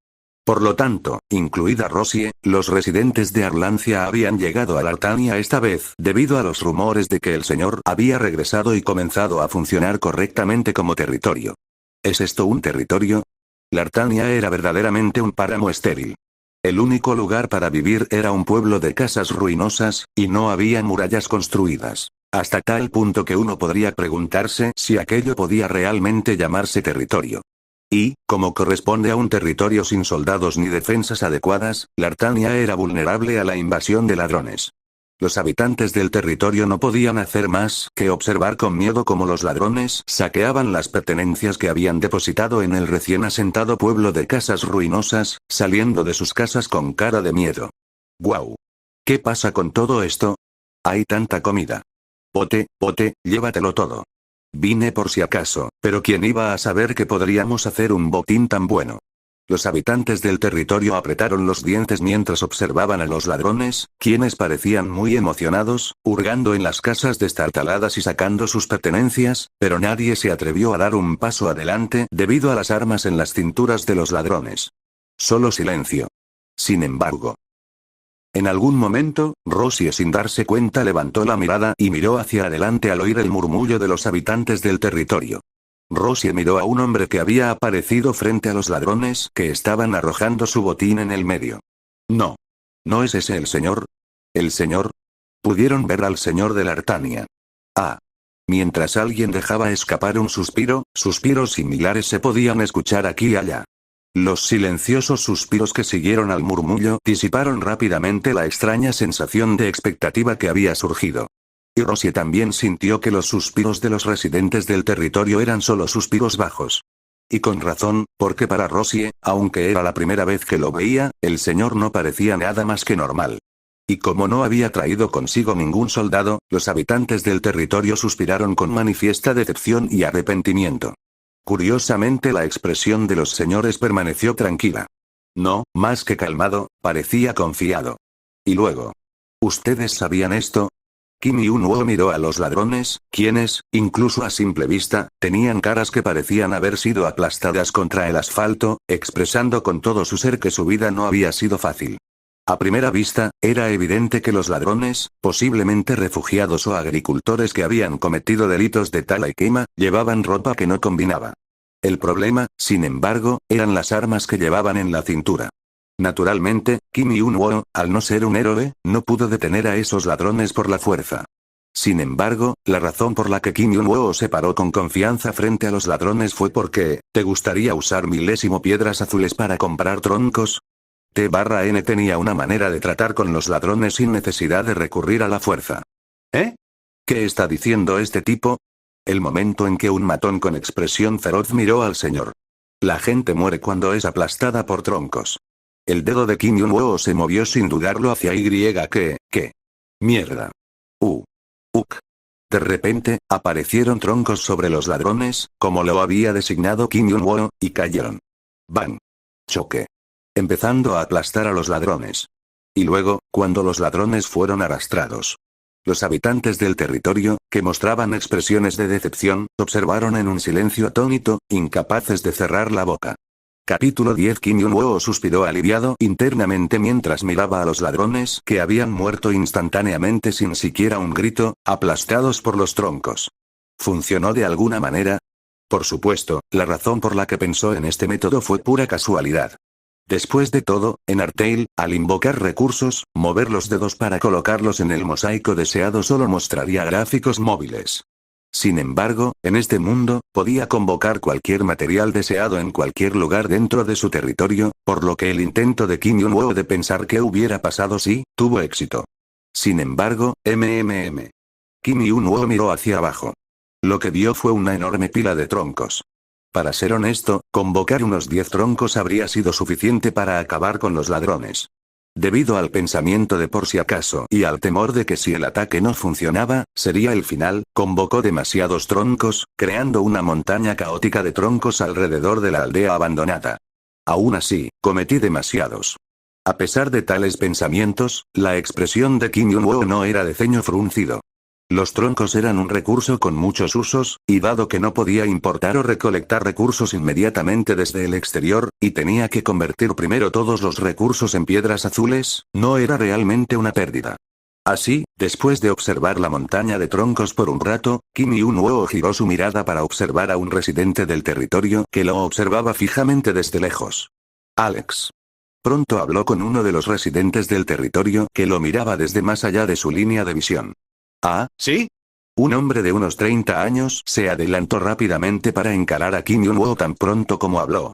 Speaker 1: Por lo tanto, incluida Rosie, los residentes de Arlancia habían llegado a Lartania esta vez debido a los rumores de que el señor había regresado y comenzado a funcionar correctamente como territorio. ¿Es esto un territorio? Lartania era verdaderamente un páramo estéril. El único lugar para vivir era un pueblo de casas ruinosas, y no había murallas construidas. Hasta tal punto que uno podría preguntarse si aquello podía realmente llamarse territorio. Y, como corresponde a un territorio sin soldados ni defensas adecuadas, Lartania era vulnerable a la invasión de ladrones. Los habitantes del territorio no podían hacer más que observar con miedo cómo los ladrones saqueaban las pertenencias que habían depositado en el recién asentado pueblo de casas ruinosas, saliendo de sus casas con cara de miedo. ¡Guau! ¿Qué pasa con todo esto? Hay tanta comida. Pote, llévatelo todo. Vine por si acaso, pero ¿quién iba a saber que podríamos hacer un botín tan bueno? Los habitantes del territorio apretaron los dientes mientras observaban a los ladrones, quienes parecían muy emocionados, hurgando en las casas destartaladas y sacando sus pertenencias, pero nadie se atrevió a dar un paso adelante debido a las armas en las cinturas de los ladrones. Solo silencio. Sin embargo, en algún momento, Rosie sin darse cuenta levantó la mirada y miró hacia adelante al oír el murmullo de los habitantes del territorio. Rosie miró a un hombre que había aparecido frente a los ladrones que estaban arrojando su botín en el medio. No. ¿No es ese el señor? ¿El señor? Pudieron ver al señor de Lartania. Mientras alguien dejaba escapar un suspiro, suspiros similares se podían escuchar aquí y allá. Los silenciosos suspiros que siguieron al murmullo disiparon rápidamente la extraña sensación de expectativa que había surgido. Y Rosie también sintió que los suspiros de los residentes del territorio eran solo suspiros bajos. Y con razón, porque para Rosie, aunque era la primera vez que lo veía, el señor no parecía nada más que normal. Y como no había traído consigo ningún soldado, los habitantes del territorio suspiraron con manifiesta decepción y arrepentimiento. Curiosamente la expresión de los señores permaneció tranquila. No, más que calmado, parecía confiado. Y luego. ¿Ustedes sabían esto? Kim Yun-woo miró a los ladrones, quienes, incluso a simple vista, tenían caras que parecían haber sido aplastadas contra el asfalto, expresando con todo su ser que su vida no había sido fácil. A primera vista, era evidente que los ladrones, posiblemente refugiados o agricultores que habían cometido delitos de tala y quema, llevaban ropa que no combinaba. El problema, sin embargo, eran las armas que llevaban en la cintura. Naturalmente, Kim Yun-woo, al no ser un héroe, no pudo detener a esos ladrones por la fuerza. Sin embargo, la razón por la que Kim Yun-woo se paró con confianza frente a los ladrones fue porque, ¿te gustaría usar milésimo piedras azules para comprar troncos? T-N tenía una manera de tratar con los ladrones sin necesidad de recurrir a la fuerza. ¿Eh? ¿Qué está diciendo este tipo? El momento en que un matón con expresión feroz miró al señor. La gente muere cuando es aplastada por troncos. El dedo de Kim Yun-woo se movió sin dudarlo hacia ¿Qué? Mierda. Uk. De repente, aparecieron troncos sobre los ladrones, como lo había designado Kim Yun-woo, y cayeron. ¡Bang! Choque. Empezando a aplastar a los ladrones. Y luego, cuando los ladrones fueron arrastrados. Los habitantes del territorio, que mostraban expresiones de decepción, observaron en un silencio atónito, incapaces de cerrar la boca. Capítulo 10. Kim Yun-woo suspiró aliviado internamente mientras miraba a los ladrones que habían muerto instantáneamente sin siquiera un grito, aplastados por los troncos. ¿Funcionó de alguna manera? Por supuesto, la razón por la que pensó en este método fue pura casualidad. Después de todo, en Artale, al invocar recursos, mover los dedos para colocarlos en el mosaico deseado solo mostraría gráficos móviles. Sin embargo, en este mundo, podía convocar cualquier material deseado en cualquier lugar dentro de su territorio, por lo que el intento de Kim Yun-woo de pensar qué hubiera pasado si, tuvo éxito. Sin embargo, Kim Yun-woo miró hacia abajo. Lo que vio fue una enorme pila de troncos. Para ser honesto, convocar unos 10 troncos habría sido suficiente para acabar con los ladrones. Debido al pensamiento de por si acaso y al temor de que si el ataque no funcionaba, sería el final, convocó demasiados troncos, creando una montaña caótica de troncos alrededor de la aldea abandonada. Aún así, cometí demasiados. A pesar de tales pensamientos, la expresión de Kim Yun-woo no era de ceño fruncido. Los troncos eran un recurso con muchos usos, y dado que no podía importar o recolectar recursos inmediatamente desde el exterior, y tenía que convertir primero todos los recursos en piedras azules, no era realmente una pérdida. Así, después de observar la montaña de troncos por un rato, Kim Yun-woo giró su mirada para observar a un residente del territorio que lo observaba fijamente desde lejos. Alex. Pronto habló con uno de los residentes del territorio que lo miraba desde más allá de su línea de visión. ¿Ah, sí? Un hombre de unos 30 años se adelantó rápidamente para encarar a Kim Yun-woo tan pronto como habló.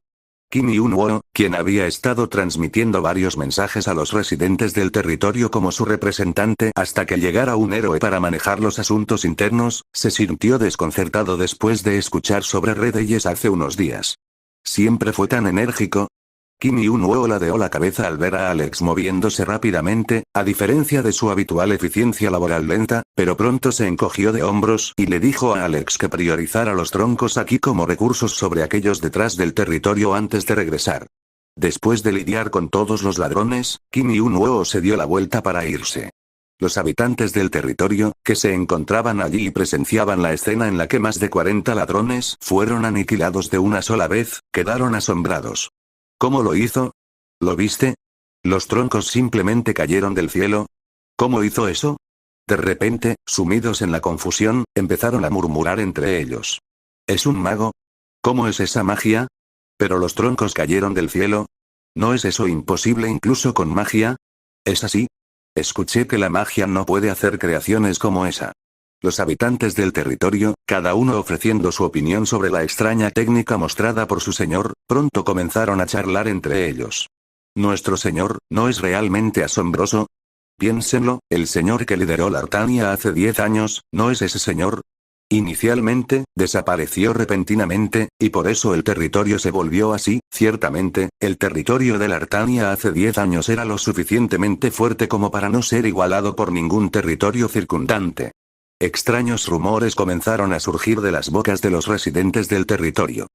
Speaker 1: Kim Yun-woo, quien había estado transmitiendo varios mensajes a los residentes del territorio como su representante hasta que llegara un héroe para manejar los asuntos internos, se sintió desconcertado después de escuchar sobre Red Eyes hace unos días. ¿Siempre fue tan enérgico? Kim Yun-woo ladeó la cabeza al ver a Alex moviéndose rápidamente, a diferencia de su habitual eficiencia laboral lenta, pero pronto se encogió de hombros y le dijo a Alex que priorizara los troncos aquí como recursos sobre aquellos detrás del territorio antes de regresar. Después de lidiar con todos los ladrones, Kim Yun-woo se dio la vuelta para irse. Los habitantes del territorio, que se encontraban allí y presenciaban la escena en la que más de 40 ladrones fueron aniquilados de una sola vez, quedaron asombrados. ¿Cómo lo hizo? ¿Lo viste? ¿Los troncos simplemente cayeron del cielo? ¿Cómo hizo eso? De repente, sumidos en la confusión, empezaron a murmurar entre ellos. ¿Es un mago? ¿Cómo es esa magia? ¿Pero los troncos cayeron del cielo? ¿No es eso imposible incluso con magia? ¿Es así? Escuché que la magia no puede hacer creaciones como esa. Los habitantes del territorio, cada uno ofreciendo su opinión sobre la extraña técnica mostrada por su señor, pronto comenzaron a charlar entre ellos. ¿Nuestro señor no es realmente asombroso? Piénsenlo, el señor que lideró la Artania hace 10 años, ¿no es ese señor? Inicialmente, desapareció repentinamente, y por eso el territorio se volvió así. Ciertamente, el territorio de Lartania hace 10 años era lo suficientemente fuerte como para no ser igualado por ningún territorio circundante. Extraños rumores comenzaron a surgir de las bocas de los residentes del territorio.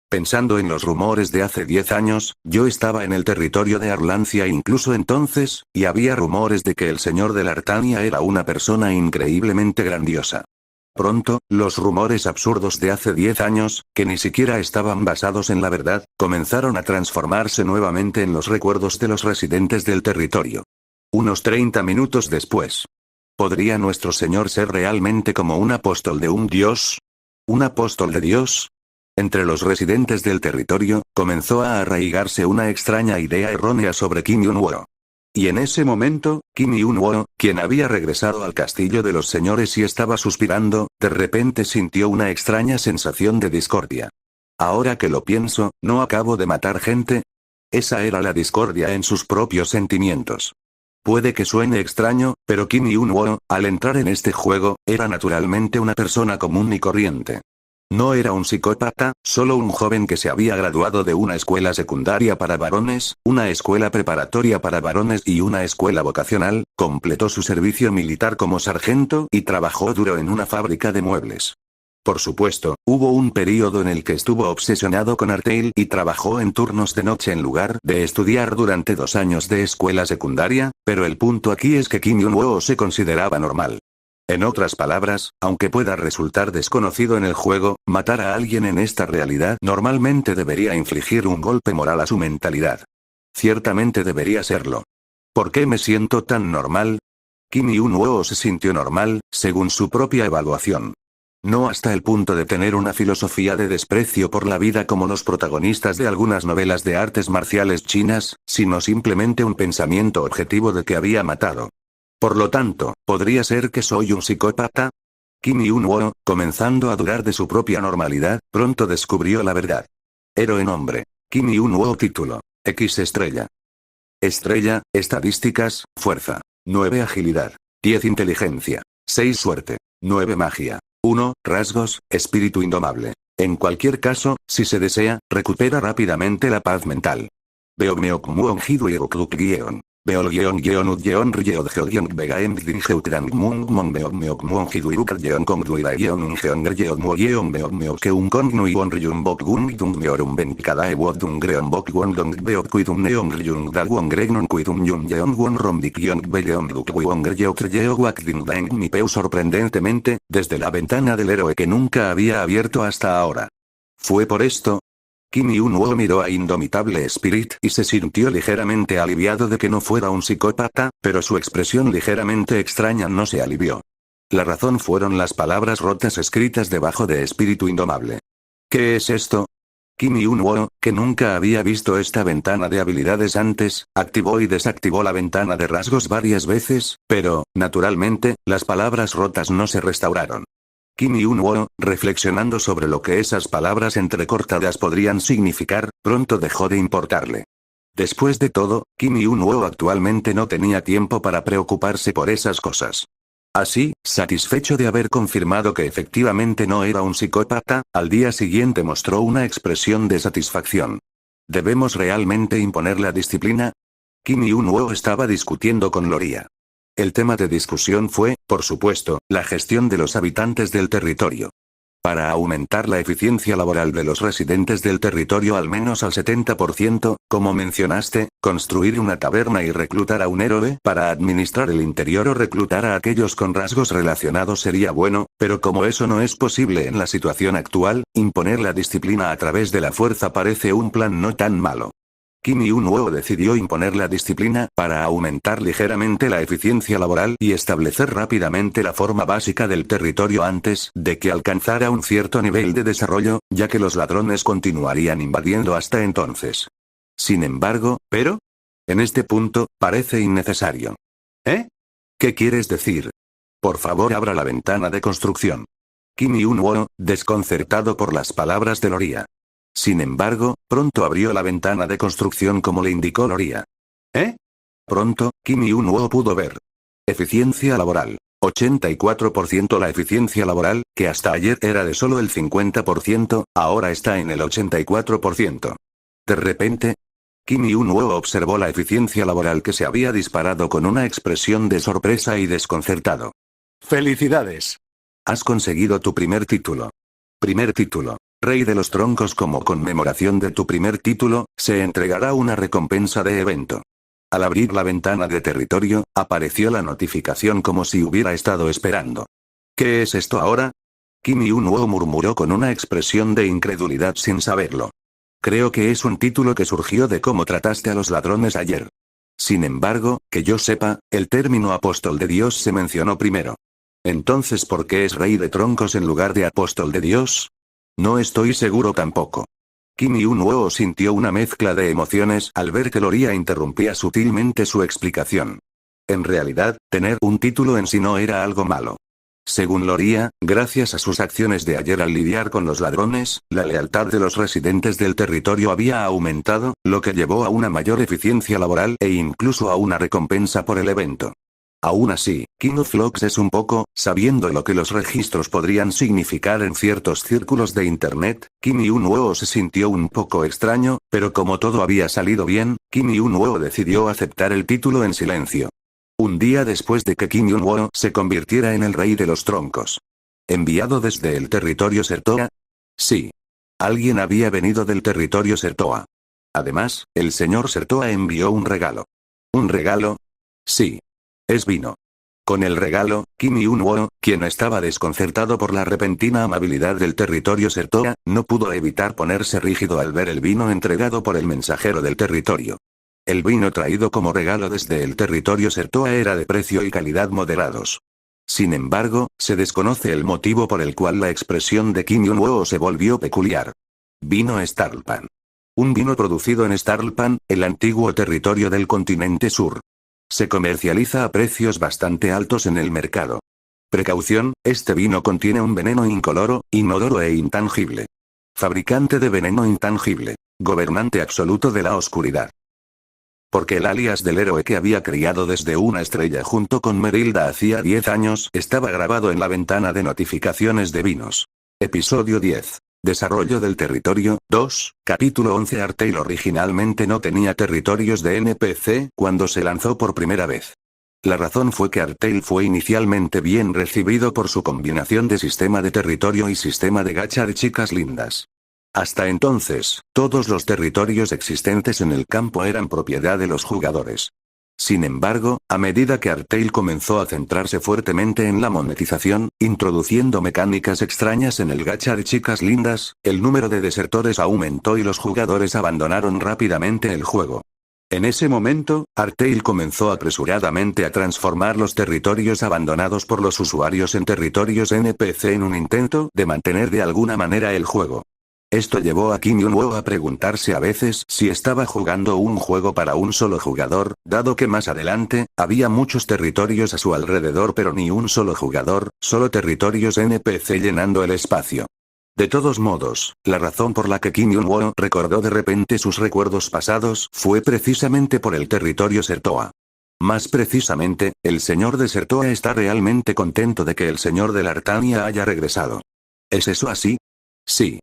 Speaker 1: Pensando en los rumores de hace 10 años, yo estaba en el territorio de Arlancia incluso entonces, y había rumores de que el señor de Lartania era una persona increíblemente grandiosa. Pronto, los rumores absurdos de hace 10 años, que ni siquiera estaban basados en la verdad, comenzaron a transformarse nuevamente en los recuerdos de los residentes del territorio. Unos 30 minutos después. ¿Podría nuestro Señor ser realmente como un apóstol de un Dios? ¿Un apóstol de Dios? Entre los residentes del territorio, comenzó a arraigarse una extraña idea errónea sobre Kim Yun-woo. Y en ese momento, Kim Yun-woo, quien había regresado al castillo de los señores y estaba suspirando, de repente sintió una extraña sensación de discordia. Ahora que lo pienso, ¿no acabo de matar gente? Esa era la discordia en sus propios sentimientos. Puede que suene extraño, pero Kim Yun-woo, al entrar en este juego, era naturalmente una persona común y corriente. No era un psicópata, solo un joven que se había graduado de una escuela secundaria para varones, una escuela preparatoria para varones y una escuela vocacional, completó su servicio militar como sargento y trabajó duro en una fábrica de muebles. Por supuesto, hubo un período en el que estuvo obsesionado con Artail y trabajó en turnos de noche en lugar de estudiar durante 2 años de escuela secundaria, pero el punto aquí es que Kim Yun-woo se consideraba normal. En otras palabras, aunque pueda resultar desconocido en el juego, matar a alguien en esta realidad normalmente debería infligir un golpe moral a su mentalidad. Ciertamente debería serlo. ¿Por qué me siento tan normal? Kim Yun-woo se sintió normal, según su propia evaluación. No hasta el punto de tener una filosofía de desprecio por la vida como los protagonistas de algunas novelas de artes marciales chinas, sino simplemente un pensamiento objetivo de que había matado. Por lo tanto, ¿podría ser que soy un psicópata? Kim Yun-woo, comenzando a dudar de su propia normalidad, pronto descubrió la verdad. Héroe nombre. Kim Yun-woo título. X estrella. Estrella, estadísticas, fuerza. 9 agilidad. 10 inteligencia. 6 suerte. 9 magia. 1, rasgos, espíritu indomable. En cualquier caso, si se desea, recupera rápidamente la paz mental. Beogmeokmuon hiduerokluk guion. Beol-ud-ud-ud-rid Vega-em-din-Geutrang-mung Sorprendentemente, desde la ventana del héroe que nunca había abierto hasta ahora. Fue por esto. Kim Yun-woo miró a Indomitable Spirit y se sintió ligeramente aliviado de que no fuera un psicópata, pero su expresión ligeramente extraña no se alivió. La razón fueron las palabras rotas escritas debajo de Espíritu Indomable. ¿Qué es esto? Kim Yun-woo, que nunca había visto esta ventana de habilidades antes, activó y desactivó la ventana de rasgos varias veces, pero, naturalmente, las palabras rotas no se restauraron. Kim Yun-woo, reflexionando sobre lo que esas palabras entrecortadas podrían significar, pronto dejó de importarle. Después de todo, Kim Yun-woo actualmente no tenía tiempo para preocuparse por esas cosas. Así, satisfecho de haber confirmado que efectivamente no era un psicópata, al día siguiente mostró una expresión de satisfacción. ¿Debemos realmente imponer la disciplina? Kim Yun-woo estaba discutiendo con Loria. El tema de discusión fue, por supuesto, la gestión de los habitantes del territorio. Para aumentar la eficiencia laboral de los residentes del territorio al menos al 70%, como mencionaste, construir una taberna y reclutar a un héroe para administrar el interior o reclutar a aquellos con rasgos relacionados sería bueno, pero como eso no es posible en la situación actual, imponer la disciplina a través de la fuerza parece un plan no tan malo. Kim Yun-woo decidió imponer la disciplina para aumentar ligeramente la eficiencia laboral y establecer rápidamente la forma básica del territorio antes de que alcanzara un cierto nivel de desarrollo, ya que los ladrones continuarían invadiendo hasta entonces. Sin embargo, ¿pero? En este punto, parece innecesario. ¿Eh? ¿Qué quieres decir? Por favor, abra la ventana de construcción. Kim Yun-woo, desconcertado por las palabras de Loria. Sin embargo, pronto abrió la ventana de construcción como le indicó Loria. ¿Eh? Pronto, Kim Yun-woo pudo ver. Eficiencia laboral. 84% la eficiencia laboral, que hasta ayer era de solo el 50%, ahora está en el 84%. De repente, Kim Yun-woo observó la eficiencia laboral que se había disparado con una expresión de sorpresa y desconcertado. ¡Felicidades! Has conseguido tu primer título. Primer título. Rey de los troncos. Como conmemoración de tu primer título, se entregará una recompensa de evento. Al abrir la ventana de territorio, apareció la notificación como si hubiera estado esperando. ¿Qué es esto ahora? Kim Yun-woo murmuró con una expresión de incredulidad sin saberlo. Creo que es un título que surgió de cómo trataste a los ladrones ayer. Sin embargo, que yo sepa, el término apóstol de Dios se mencionó primero. Entonces, ¿por qué es rey de troncos en lugar de apóstol de Dios? No estoy seguro tampoco. Kim Yun-woo sintió una mezcla de emociones al ver que Loria interrumpía sutilmente su explicación. En realidad, tener un título en sí no era algo malo. Según Loria, gracias a sus acciones de ayer al lidiar con los ladrones, la lealtad de los residentes del territorio había aumentado, lo que llevó a una mayor eficiencia laboral e incluso a una recompensa por el evento. Aún así, King of Logs es un poco, sabiendo lo que los registros podrían significar en ciertos círculos de internet, Kim Yun-woo se sintió un poco extraño, pero como todo había salido bien, Kim Yun-woo decidió aceptar el título en silencio. Un día después de que Kim Yun-woo se convirtiera en el rey de los troncos. ¿Enviado desde el territorio Sertoa? Sí. Alguien había venido del territorio Sertoa. Además, el señor Sertoa envió un regalo. ¿Un regalo? Sí. Es vino. Con el regalo, Kim Yun-woo, quien estaba desconcertado por la repentina amabilidad del territorio Sertoa, no pudo evitar ponerse rígido al ver el vino entregado por el mensajero del territorio. El vino traído como regalo desde el territorio Sertoa era de precio y calidad moderados. Sin embargo, se desconoce el motivo por el cual la expresión de Kim Yun-woo se volvió peculiar. Vino Starlpan. Un vino producido en Starlpan, el antiguo territorio del continente sur. Se comercializa a precios bastante altos en el mercado. Precaución, este vino contiene un veneno incoloro, inodoro e intangible. Fabricante de veneno intangible. Gobernante absoluto de la oscuridad. Porque el alias del héroe que había criado desde una estrella junto con Merilda hacía 10 años estaba grabado en la ventana de notificaciones de vinos. Episodio 10. Desarrollo del territorio, 2, capítulo 11. Artale originalmente no tenía territorios de NPC cuando se lanzó por primera vez. La razón fue que Artale fue inicialmente bien recibido por su combinación de sistema de territorio y sistema de gacha de chicas lindas. Hasta entonces, todos los territorios existentes en el campo eran propiedad de los jugadores. Sin embargo, a medida que Artale comenzó a centrarse fuertemente en la monetización, introduciendo mecánicas extrañas en el gacha de chicas lindas, el número de desertores aumentó y los jugadores abandonaron rápidamente el juego. En ese momento, Artale comenzó apresuradamente a transformar los territorios abandonados por los usuarios en territorios NPC en un intento de mantener de alguna manera el juego. Esto llevó a Kim Yun-woo a preguntarse a veces si estaba jugando un juego para un solo jugador, dado que más adelante, había muchos territorios a su alrededor pero ni un solo jugador, solo territorios NPC llenando el espacio. De todos modos, la razón por la que Kim Yun-woo recordó de repente sus recuerdos pasados fue precisamente por el territorio Sertoa. Más precisamente, el señor de Sertoa está realmente contento de que el señor de Lartania haya regresado. ¿Es eso así? Sí.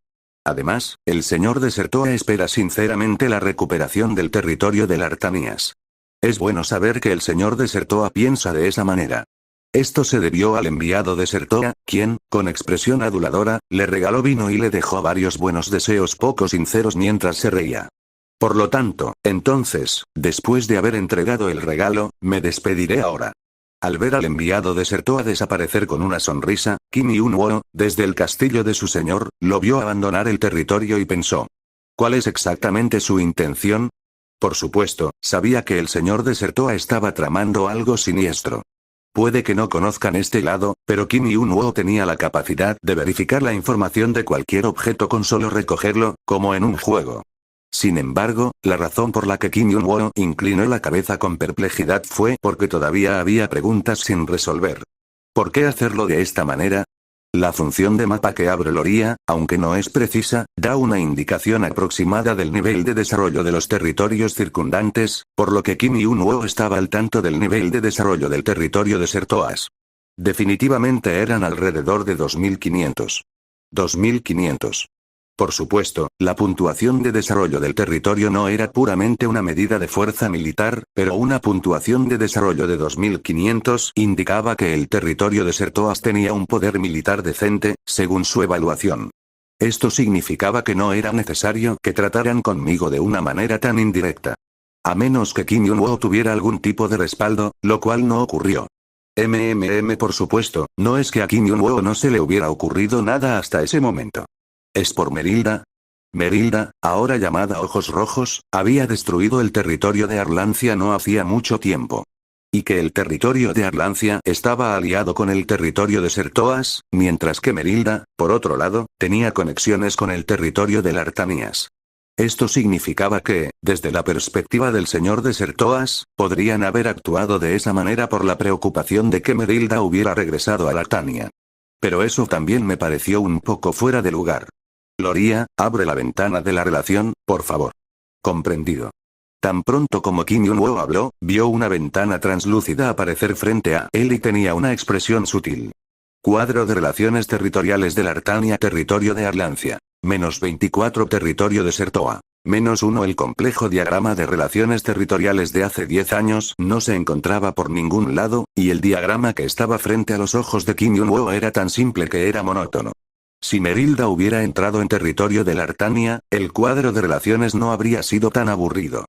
Speaker 1: Además, el señor de Sertoa espera sinceramente la recuperación del territorio de Lartanías. Es bueno saber que el señor de Sertoa piensa de esa manera. Esto se debió al enviado de Sertoa, quien, con expresión aduladora, le regaló vino y le dejó varios buenos deseos poco sinceros mientras se reía. Por lo tanto, entonces, después de haber entregado el regalo, me despediré ahora. Al ver al enviado de Sertoa desaparecer con una sonrisa, Kim Yun-woo, desde el castillo de su señor, lo vio abandonar el territorio y pensó. ¿Cuál es exactamente su intención? Por supuesto, sabía que el señor de Sertoa estaba tramando algo siniestro. Puede que no conozcan este lado, pero Kim Yun-woo tenía la capacidad de verificar la información de cualquier objeto con solo recogerlo, como en un juego. Sin embargo, la razón por la que Kim Yun-woo inclinó la cabeza con perplejidad fue porque todavía había preguntas sin resolver. ¿Por qué hacerlo de esta manera? La función de mapa que abre Loria, aunque no es precisa, da una indicación aproximada del nivel de desarrollo de los territorios circundantes, por lo que Kim Yun-woo estaba al tanto del nivel de desarrollo del territorio de Sertoas. Definitivamente eran alrededor de 2500. 2500. Por supuesto, la puntuación de desarrollo del territorio no era puramente una medida de fuerza militar, pero una puntuación de desarrollo de 2500 indicaba que el territorio de Sertoas tenía un poder militar decente, según su evaluación. Esto significaba que no era necesario que trataran conmigo de una manera tan indirecta. A menos que Kim Yun-woo tuviera algún tipo de respaldo, lo cual no ocurrió. Por supuesto, no es que a Kim Yun-woo no se le hubiera ocurrido nada hasta ese momento. ¿Es por Merilda? Merilda, ahora llamada Ojos Rojos, había destruido el territorio de Arlancia no hacía mucho tiempo. Y que el territorio de Arlancia estaba aliado con el territorio de Sertoas, mientras que Merilda, por otro lado, tenía conexiones con el territorio de Lartanias. Esto significaba que, desde la perspectiva del señor de Sertoas, podrían haber actuado de esa manera por la preocupación de que Merilda hubiera regresado a Lartania. Pero eso también me pareció un poco fuera de lugar. Loria, abre la ventana de la relación, por favor. Comprendido. Tan pronto como Kim Yun-woo habló, vio una ventana translúcida aparecer frente a él y tenía una expresión sutil. Cuadro de relaciones territoriales de Lartania, territorio de Arlancia. -24 territorio de Sertoa. -1 el complejo diagrama de relaciones territoriales de hace 10 años no se encontraba por ningún lado, y el diagrama que estaba frente a los ojos de Kim Yun-woo era tan simple que era monótono. Si Merilda hubiera entrado en territorio de Lartania, el cuadro de relaciones no habría sido tan aburrido.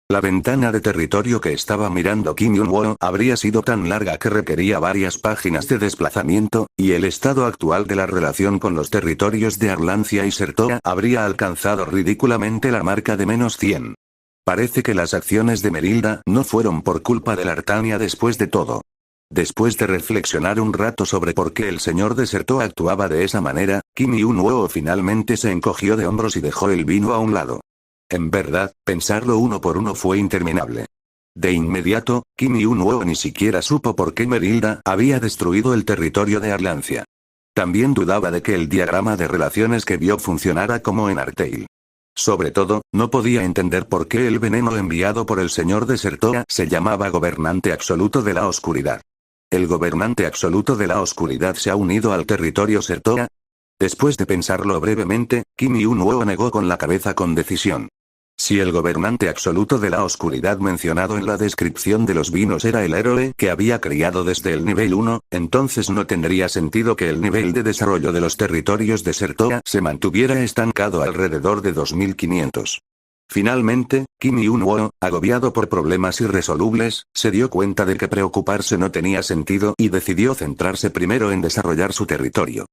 Speaker 1: La ventana de territorio que estaba mirando Kim Yun-woo habría sido tan larga que requería varias páginas de desplazamiento, y el estado actual de la relación con los territorios de Arlancia y Sertoa habría alcanzado ridículamente la marca de -100. Parece que las acciones de Merilda no fueron por culpa de Lartania después de todo. Después de reflexionar un rato sobre por qué el señor de Sertoa actuaba de esa manera, Kim Yun-woo finalmente se encogió de hombros y dejó el vino a un lado. En verdad, pensarlo uno por uno fue interminable. De inmediato, Kim Yun-woo ni siquiera supo por qué Merilda había destruido el territorio de Arlancia. También dudaba de que el diagrama de relaciones que vio funcionara como en Artale. Sobre todo, no podía entender por qué el veneno enviado por el señor de Sertoa se llamaba Gobernante Absoluto de la Oscuridad. ¿El Gobernante Absoluto de la Oscuridad se ha unido al territorio Sertoa? Después de pensarlo brevemente, Kim Yun-woo negó con la cabeza con decisión. Si el Gobernante Absoluto de la Oscuridad mencionado en la descripción de los vinos era el héroe que había criado desde el nivel 1, entonces no tendría sentido que el nivel de desarrollo de los territorios de Sertoa se mantuviera estancado alrededor de 2500. Finalmente, Kim Yun-woo, agobiado por problemas irresolubles, se dio cuenta de que preocuparse no tenía sentido y decidió centrarse primero en desarrollar su territorio.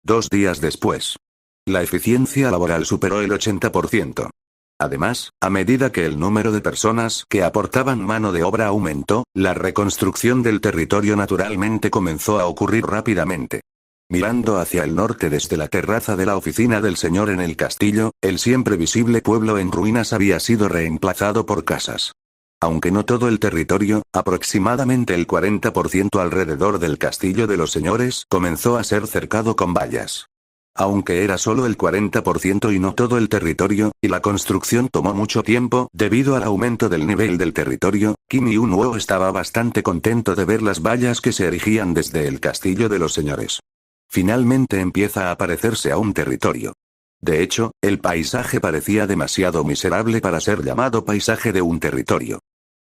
Speaker 1: 2 días después. La eficiencia laboral superó el 80%. Además, a medida que el número de personas que aportaban mano de obra aumentó, la reconstrucción del territorio naturalmente comenzó a ocurrir rápidamente. Mirando hacia el norte desde la terraza de la oficina del señor en el castillo, el siempre visible pueblo en ruinas había sido reemplazado por casas. Aunque no todo el territorio, aproximadamente el 40% alrededor del castillo de los señores comenzó a ser cercado con vallas. Aunque era solo el 40% y no todo el territorio, y la construcción tomó mucho tiempo debido al aumento del nivel del territorio, Kim Yun-woo estaba bastante contento de ver las vallas que se erigían desde el castillo de los señores. Finalmente empieza a parecerse a un territorio. De hecho, el paisaje parecía demasiado miserable para ser llamado paisaje de un territorio.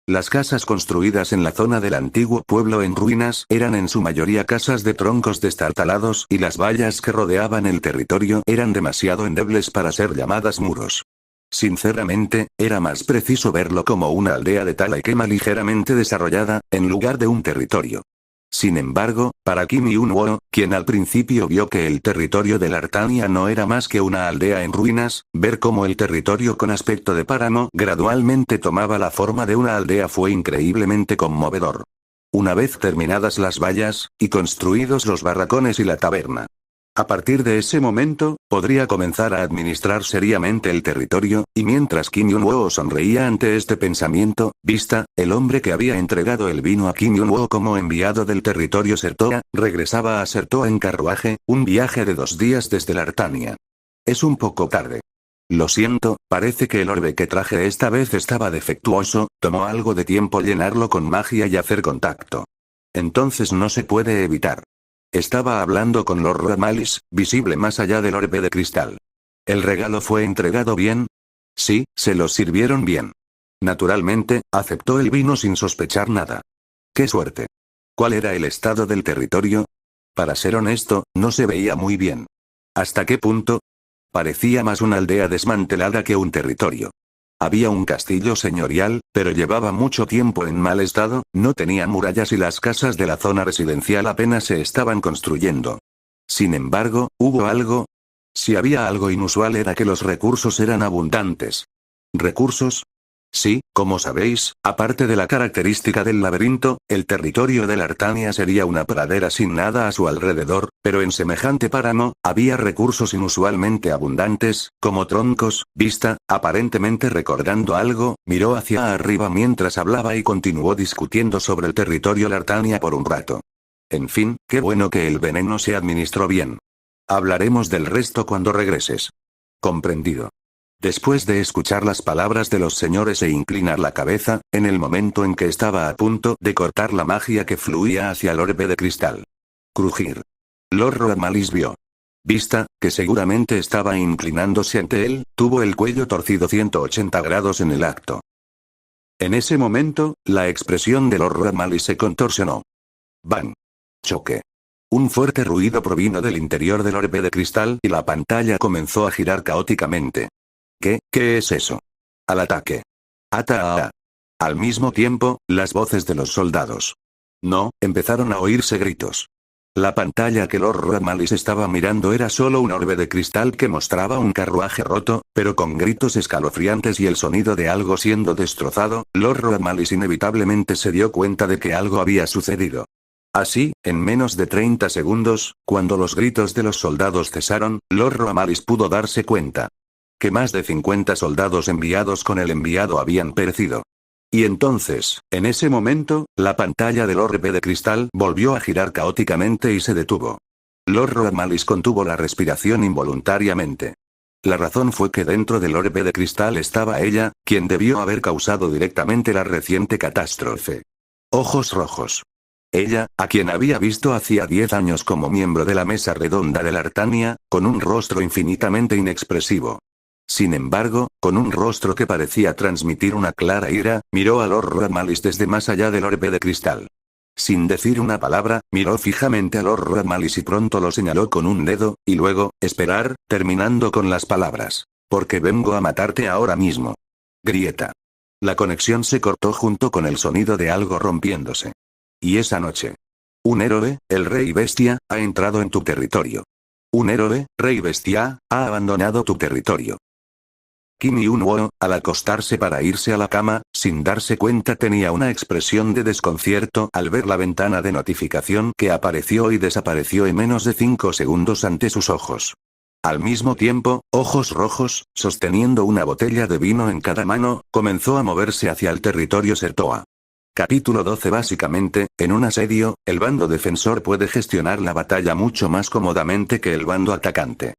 Speaker 1: Las casas construidas en la zona del antiguo pueblo en ruinas eran en su mayoría casas de troncos destartalados y las vallas que rodeaban el territorio eran demasiado endebles para ser llamadas muros. Sinceramente, era más preciso verlo como una aldea de tala y quema ligeramente desarrollada, en lugar de un territorio. Sin embargo, para Kim Yun-woo, quien al principio vio que el territorio de Lartania no era más que una aldea en ruinas, ver cómo el territorio con aspecto de páramo gradualmente tomaba la forma de una aldea fue increíblemente conmovedor. Una vez terminadas las vallas, y construidos los barracones y la taberna. A partir de ese momento, podría comenzar a administrar seriamente el territorio, y mientras Kim Yun-woo sonreía ante este pensamiento, Vista, el hombre que había entregado el vino a Kim Yun-woo como enviado del territorio Sertoa, regresaba a Sertoa en carruaje, un viaje de 2 días desde Lartania. Es un poco tarde. Lo siento, parece que el orbe que traje esta vez estaba defectuoso, tomó algo de tiempo llenarlo con magia y hacer contacto. Entonces no se puede evitar. Estaba hablando con Lord Ramalis, visible más allá del orbe de cristal. ¿El regalo fue entregado bien? Sí, se lo sirvieron bien. Naturalmente, aceptó el vino sin sospechar nada. ¡Qué suerte! ¿Cuál era el estado del territorio? Para ser honesto, no se veía muy bien. ¿Hasta qué punto? Parecía más una aldea desmantelada que un territorio. Había un castillo señorial, pero llevaba mucho tiempo en mal estado, no tenía murallas y las casas de la zona residencial apenas se estaban construyendo. Sin embargo, ¿hubo algo? Si había algo inusual era que los recursos eran abundantes. ¿Recursos? Sí, como sabéis, aparte de la característica del laberinto, el territorio de Lartania sería una pradera sin nada a su alrededor, pero en semejante páramo, había recursos inusualmente abundantes, como troncos. Vista, aparentemente recordando algo, miró hacia arriba mientras hablaba y continuó discutiendo sobre el territorio Lartania por un rato. En fin, qué bueno que el veneno se administró bien. Hablaremos del resto cuando regreses. Comprendido. Después de escuchar las palabras de los señores e inclinar la cabeza, en el momento en que estaba a punto de cortar la magia que fluía hacia el orbe de cristal. Crujir. Lord Ramalis vio. Vista, que seguramente estaba inclinándose ante él, tuvo el cuello torcido 180 grados en el acto. En ese momento, la expresión de Lord Ramalis se contorsionó. ¡Bang! Choque. Un fuerte ruido provino del interior del orbe de cristal y la pantalla comenzó a girar caóticamente. ¿Qué es eso? Al ataque. Ata. Al mismo tiempo, las voces de los soldados. No, empezaron a oírse gritos. La pantalla que Lord Ramalis estaba mirando era solo un orbe de cristal que mostraba un carruaje roto, pero con gritos escalofriantes y el sonido de algo siendo destrozado. Lord Ramalis inevitablemente se dio cuenta de que algo había sucedido. Así, en menos de 30 segundos, cuando los gritos de los soldados cesaron, Lord Ramalis pudo darse cuenta que más de 50 soldados enviados con el enviado habían perecido. Y entonces, en ese momento, la pantalla del orbe de cristal volvió a girar caóticamente y se detuvo. Lord Ramalis contuvo la respiración involuntariamente. La razón fue que dentro del orbe de cristal estaba ella, quien debió haber causado directamente la reciente catástrofe. Ojos rojos. Ella, a quien había visto hacía 10 años como miembro de la mesa redonda de Lartania, con un rostro infinitamente inexpresivo. Sin embargo, con un rostro que parecía transmitir una clara ira, miró a Lord Ramalis desde más allá del orbe de cristal. Sin decir una palabra, miró fijamente a Lord Ramalis y pronto lo señaló con un dedo, y luego, esperar, terminando con las palabras. Porque vengo a matarte ahora mismo. Grieta. La conexión se cortó junto con el sonido de algo rompiéndose. Y esa noche. Un héroe, el Rey Bestia, ha entrado en tu territorio. Un héroe, Rey Bestia, ha abandonado tu territorio. Kim Yun-woo, al acostarse para irse a la cama, sin darse cuenta tenía una expresión de desconcierto al ver la ventana de notificación que apareció y desapareció en menos de 5 segundos ante sus ojos. Al mismo tiempo, Ojos Rojos, sosteniendo una botella de vino en cada mano, comenzó a moverse hacia el territorio Sertoa. Capítulo 12. Básicamente, en un asedio, el bando defensor puede gestionar la batalla mucho más cómodamente que el bando atacante.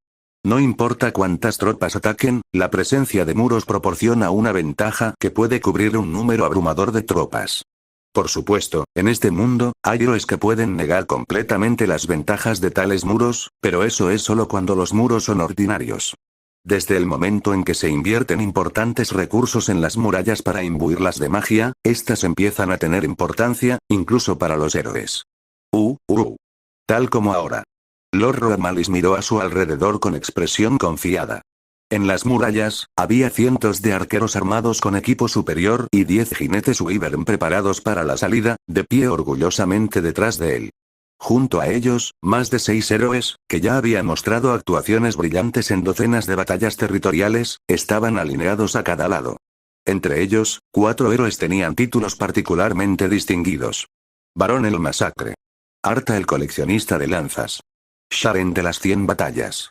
Speaker 1: No importa cuántas tropas ataquen, la presencia de muros proporciona una ventaja que puede cubrir un número abrumador de tropas. Por supuesto, en este mundo, hay héroes que pueden negar completamente las ventajas de tales muros, pero eso es solo cuando los muros son ordinarios. Desde el momento en que se invierten importantes recursos en las murallas para imbuirlas de magia, estas empiezan a tener importancia, incluso para los héroes. Tal como ahora. Lord Ramalis miró a su alrededor con expresión confiada. En las murallas, había cientos de arqueros armados con equipo superior y 10 jinetes Wyvern preparados para la salida, de pie orgullosamente detrás de él. Junto a ellos, más de 6 héroes, que ya habían mostrado actuaciones brillantes en docenas de batallas territoriales, estaban alineados a cada lado. Entre ellos, 4 héroes tenían títulos particularmente distinguidos. Barón el Masacre. Arta el Coleccionista de Lanzas. Sharen de las 100 batallas.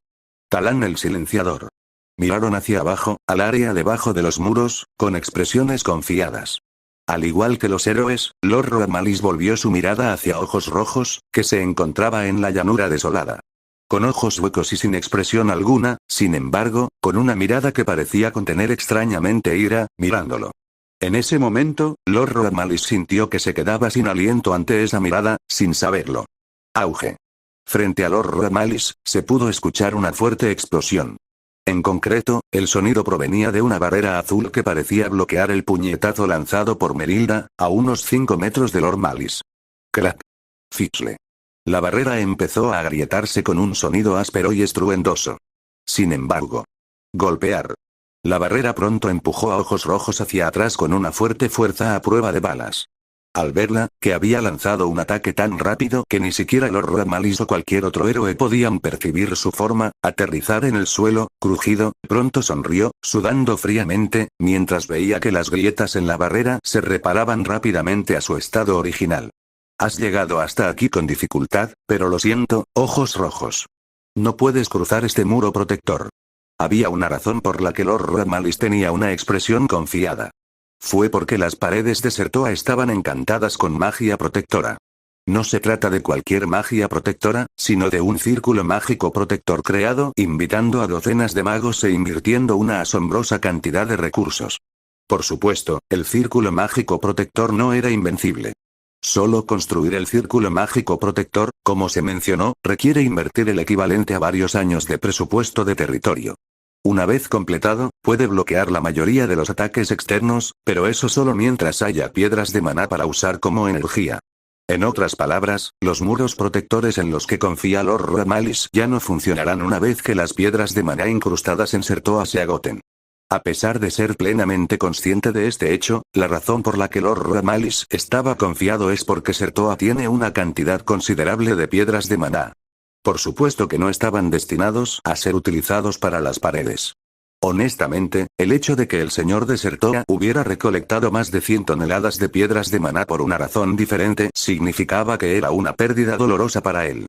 Speaker 1: Talán el Silenciador. Miraron hacia abajo, al área debajo de los muros, con expresiones confiadas. Al igual que los héroes, Lord Ramalis volvió su mirada hacia Ojos Rojos, que se encontraba en la llanura desolada. Con ojos huecos y sin expresión alguna, sin embargo, con una mirada que parecía contener extrañamente ira, mirándolo. En ese momento, Lord Ramalis sintió que se quedaba sin aliento ante esa mirada, sin saberlo. Auge. Frente a Lord Ramalis, se pudo escuchar una fuerte explosión. En concreto, el sonido provenía de una barrera azul que parecía bloquear el puñetazo lanzado por Merilda, a unos 5 metros de Lord Malis. Crack. Fizzle. La barrera empezó a agrietarse con un sonido áspero y estruendoso. Sin embargo. Golpear. La barrera pronto empujó a Ojos Rojos hacia atrás con una fuerte fuerza a prueba de balas. Al verla, que había lanzado un ataque tan rápido que ni siquiera Lord Ramalis o cualquier otro héroe podían percibir su forma, aterrizar en el suelo, crujido, pronto sonrió, sudando fríamente, mientras veía que las grietas en la barrera se reparaban rápidamente a su estado original. Has llegado hasta aquí con dificultad, pero lo siento, Ojos Rojos. No puedes cruzar este muro protector. Había una razón por la que Lord Ramalis tenía una expresión confiada. Fue porque las paredes de Sertoa estaban encantadas con magia protectora. No se trata de cualquier magia protectora, sino de un círculo mágico protector creado invitando a docenas de magos e invirtiendo una asombrosa cantidad de recursos. Por supuesto, el círculo mágico protector no era invencible. Solo construir el círculo mágico protector, como se mencionó, requiere invertir el equivalente a varios años de presupuesto de territorio. Una vez completado, puede bloquear la mayoría de los ataques externos, pero eso solo mientras haya piedras de maná para usar como energía. En otras palabras, los muros protectores en los que confía Lord Ramalis ya no funcionarán una vez que las piedras de maná incrustadas en Sertoa se agoten. A pesar de ser plenamente consciente de este hecho, la razón por la que Lord Ramalis estaba confiado es porque Sertoa tiene una cantidad considerable de piedras de maná. Por supuesto que no estaban destinados a ser utilizados para las paredes. Honestamente, el hecho de que el señor de Sertoa hubiera recolectado más de 100 toneladas de piedras de maná por una razón diferente significaba que era una pérdida dolorosa para él.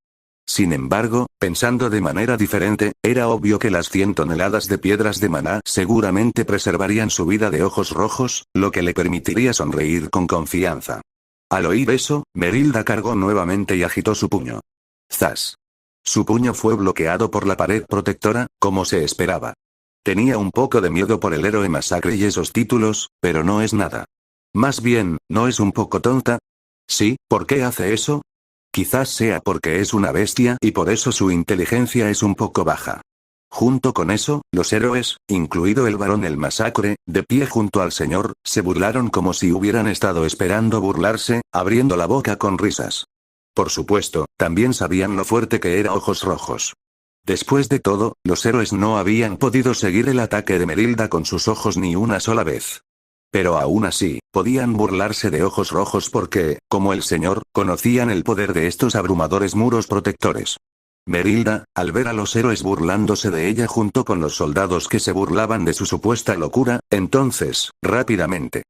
Speaker 1: Sin embargo, pensando de manera diferente, era obvio que las 100 toneladas de piedras de maná seguramente preservarían su vida de Ojos Rojos, lo que le permitiría sonreír con confianza. Al oír eso, Merilda cargó nuevamente y agitó su puño. ¡Zas! Su puño fue bloqueado por la pared protectora, como se esperaba. Tenía un poco de miedo por el héroe masacre y esos títulos, pero no es nada. Más bien, ¿no es un poco tonta? Sí, ¿por qué hace eso? Quizás sea porque es una bestia y por eso su inteligencia es un poco baja. Junto con eso, los héroes, incluido el varón el masacre, de pie junto al señor, se burlaron como si hubieran estado esperando burlarse, abriendo la boca con risas. Por supuesto, también sabían lo fuerte que era Ojos Rojos. Después de todo, los héroes no habían podido seguir el ataque de Merilda con sus ojos ni una sola vez. Pero aún así, podían burlarse de Ojos Rojos porque, como el señor, conocían el poder de estos abrumadores muros protectores. Merilda, al ver a los héroes burlándose de ella junto con los soldados que se burlaban de su supuesta locura, entonces, rápidamente.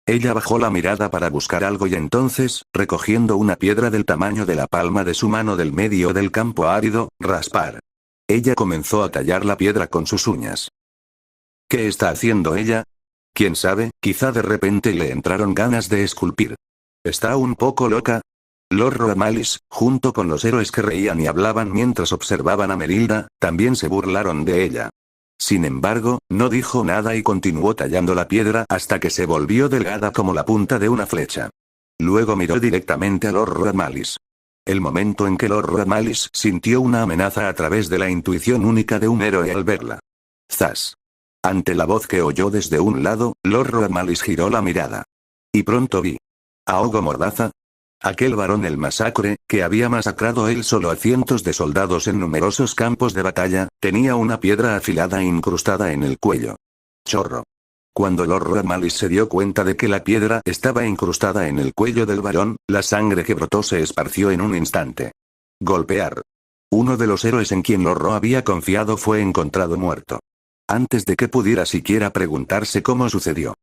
Speaker 1: Ella bajó la mirada para buscar algo y entonces, recogiendo una piedra del tamaño de la palma de su mano del medio del campo árido, raspar. Ella comenzó a tallar la piedra con sus uñas. ¿Qué está haciendo ella? Quién sabe, quizá de repente le entraron ganas de esculpir. ¿Está un poco loca? Lord Ramalis, junto con los héroes que reían y hablaban mientras observaban a Merilda, también se burlaron de ella. Sin embargo, no dijo nada y continuó tallando la piedra hasta que se volvió delgada como la punta de una flecha. Luego miró directamente a Lord Ramalis. El momento en que Lord Ramalis sintió una amenaza a través de la intuición única de un héroe al verla. ¡Zas! Ante la voz que oyó desde un lado, Lord Ramalis giró la mirada. Y pronto vi. ¿Ahogo Mordaza? Aquel varón el masacre, que había masacrado él solo a cientos de soldados en numerosos campos de batalla, tenía una piedra afilada incrustada en el cuello. Chorro. Cuando Lord Ramalis se dio cuenta de que la piedra estaba incrustada en el cuello del varón, la sangre que brotó se esparció en un instante. Golpear. Uno de los héroes en quien Lord Ro había confiado fue encontrado muerto. Antes de que pudiera siquiera preguntarse cómo sucedió.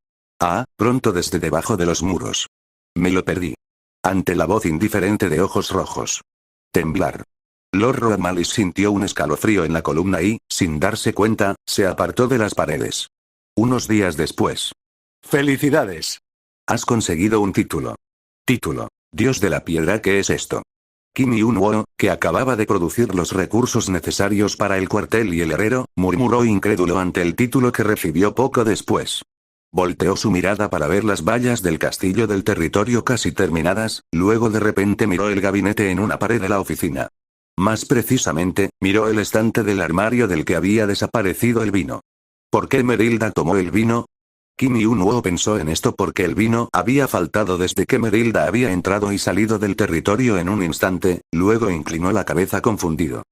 Speaker 1: Pronto desde debajo de los muros. Me lo perdí. Ante la voz indiferente de Ojos Rojos. Temblar. Lord Ramalis sintió un escalofrío en la columna y, sin darse cuenta, se apartó de las paredes. Unos días después. ¡Felicidades! Has conseguido un título. Título. Dios de la piedra, ¿qué es esto? Kim Yun-woo, que acababa de producir los recursos necesarios para el cuartel y el herrero, murmuró incrédulo ante el título que recibió poco después. Volteó su mirada para ver las vallas del castillo del territorio casi terminadas, luego de repente miró el gabinete en una pared de la oficina. Más precisamente, miró el estante del armario del que había desaparecido el vino. ¿Por qué Merilda tomó el vino? Kim Yun-woo pensó en esto porque el vino había faltado desde que Merilda había entrado y salido del territorio en un instante, luego inclinó la cabeza confundido.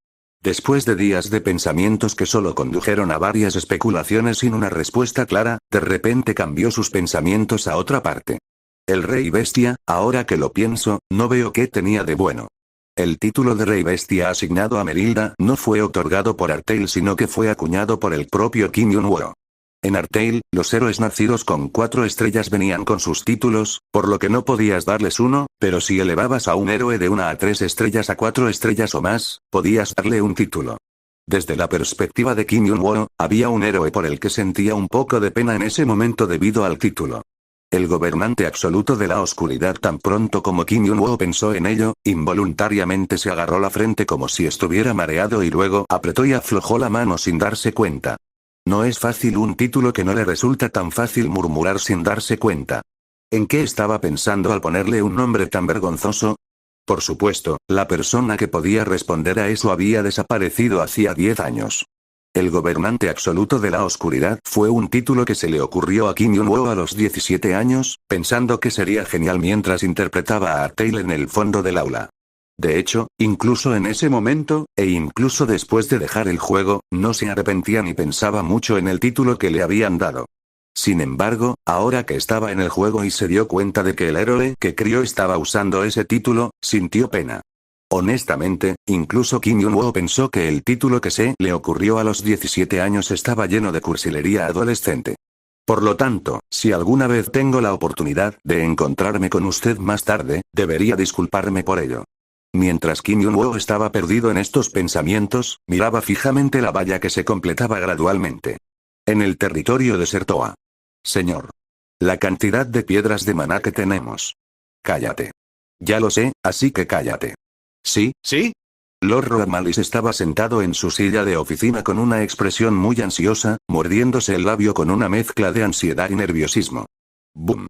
Speaker 1: Después de días de pensamientos que solo condujeron a varias especulaciones sin una respuesta clara, de repente cambió sus pensamientos a otra parte. El Rey Bestia, ahora que lo pienso, no veo qué tenía de bueno. El título de Rey Bestia asignado a Merilda no fue otorgado por Artale sino que fue acuñado por el propio Kim Yun-woo. En Artale, los héroes nacidos con 4 estrellas venían con sus títulos, por lo que no podías darles uno, pero si elevabas a un héroe de 1 a 3 estrellas a 4 estrellas o más, podías darle un título. Desde la perspectiva de Kim Yun-woo, había un héroe por el que sentía un poco de pena en ese momento debido al título. El gobernante absoluto de la oscuridad. Tan pronto como Kim Yun-woo pensó en ello, involuntariamente se agarró la frente como si estuviera mareado y luego apretó y aflojó la mano sin darse cuenta. No es fácil un título que no le resulta tan fácil murmurar sin darse cuenta. ¿En qué estaba pensando al ponerle un nombre tan vergonzoso? Por supuesto, la persona que podía responder a eso había desaparecido hacía 10 años. El gobernante absoluto de la oscuridad fue un título que se le ocurrió a Kim Yun-woo a los 17 años, pensando que sería genial mientras interpretaba a Artale en el fondo del aula. De hecho, incluso en ese momento, e incluso después de dejar el juego, no se arrepentía ni pensaba mucho en el título que le habían dado. Sin embargo, ahora que estaba en el juego y se dio cuenta de que el héroe que crió estaba usando ese título, sintió pena. Honestamente, incluso Kim Yun-woo pensó que el título que se le ocurrió a los 17 años estaba lleno de cursilería adolescente. Por lo tanto, si alguna vez tengo la oportunidad de encontrarme con usted más tarde, debería disculparme por ello. Mientras Kim Yun-woo estaba perdido en estos pensamientos, miraba fijamente la valla que se completaba gradualmente. En el territorio de Sertoa. Señor. La cantidad de piedras de maná que tenemos. Cállate. Ya lo sé, así que cállate. ¿Sí? ¿Sí? Lord Ramalis estaba sentado en su silla de oficina con una expresión muy ansiosa, mordiéndose el labio con una mezcla de ansiedad y nerviosismo. ¡Bum!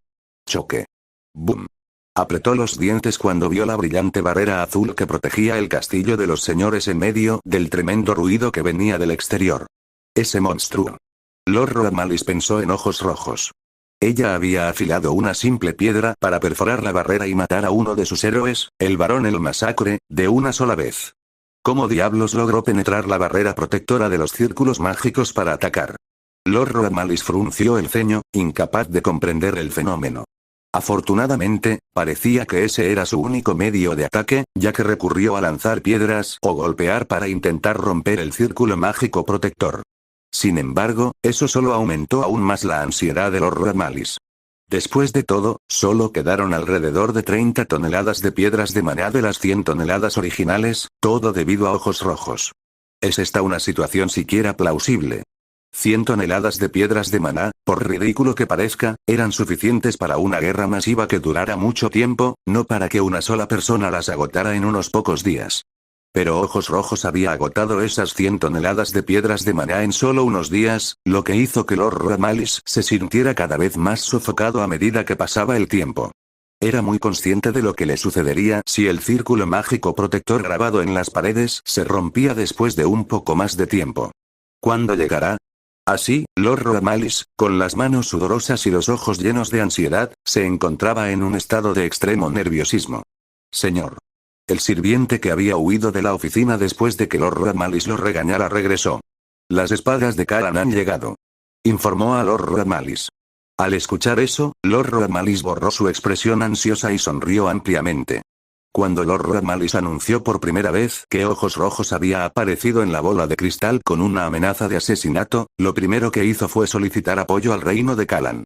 Speaker 1: Choque. ¡Bum! Apretó los dientes cuando vio la brillante barrera azul que protegía el castillo de los señores en medio del tremendo ruido que venía del exterior. Ese monstruo. Lord Ramalis pensó en ojos rojos. Ella había afilado una simple piedra para perforar la barrera y matar a uno de sus héroes, el varón El Masacre, de una sola vez. ¿Cómo diablos logró penetrar la barrera protectora de los círculos mágicos para atacar? Lord Ramalis frunció el ceño, incapaz de comprender el fenómeno. Afortunadamente, parecía que ese era su único medio de ataque, ya que recurrió a lanzar piedras o golpear para intentar romper el círculo mágico protector. Sin embargo, eso solo aumentó aún más la ansiedad de Lord Ramalis. Después de todo, solo quedaron alrededor de 30 toneladas de piedras de maná de las 100 toneladas originales, todo debido a ojos rojos. ¿Es esta una situación siquiera plausible? 100 toneladas de piedras de maná, por ridículo que parezca, eran suficientes para una guerra masiva que durara mucho tiempo, no para que una sola persona las agotara en unos pocos días. Pero Ojos Rojos había agotado esas 100 toneladas de piedras de maná en solo unos días, lo que hizo que Lord Ramalis se sintiera cada vez más sofocado a medida que pasaba el tiempo. Era muy consciente de lo que le sucedería si el círculo mágico protector grabado en las paredes se rompía después de un poco más de tiempo. ¿Cuándo llegará? Así, Lord Ramalis, con las manos sudorosas y los ojos llenos de ansiedad, se encontraba en un estado de extremo nerviosismo. Señor. El sirviente que había huido de la oficina después de que Lord Ramalis lo regañara regresó. Las espadas de Karan han llegado. Informó a Lord Ramalis. Al escuchar eso, Lord Ramalis borró su expresión ansiosa y sonrió ampliamente. Cuando Lord Ramalis anunció por primera vez que Ojos Rojos había aparecido en la bola de cristal con una amenaza de asesinato, lo primero que hizo fue solicitar apoyo al reino de Kalan.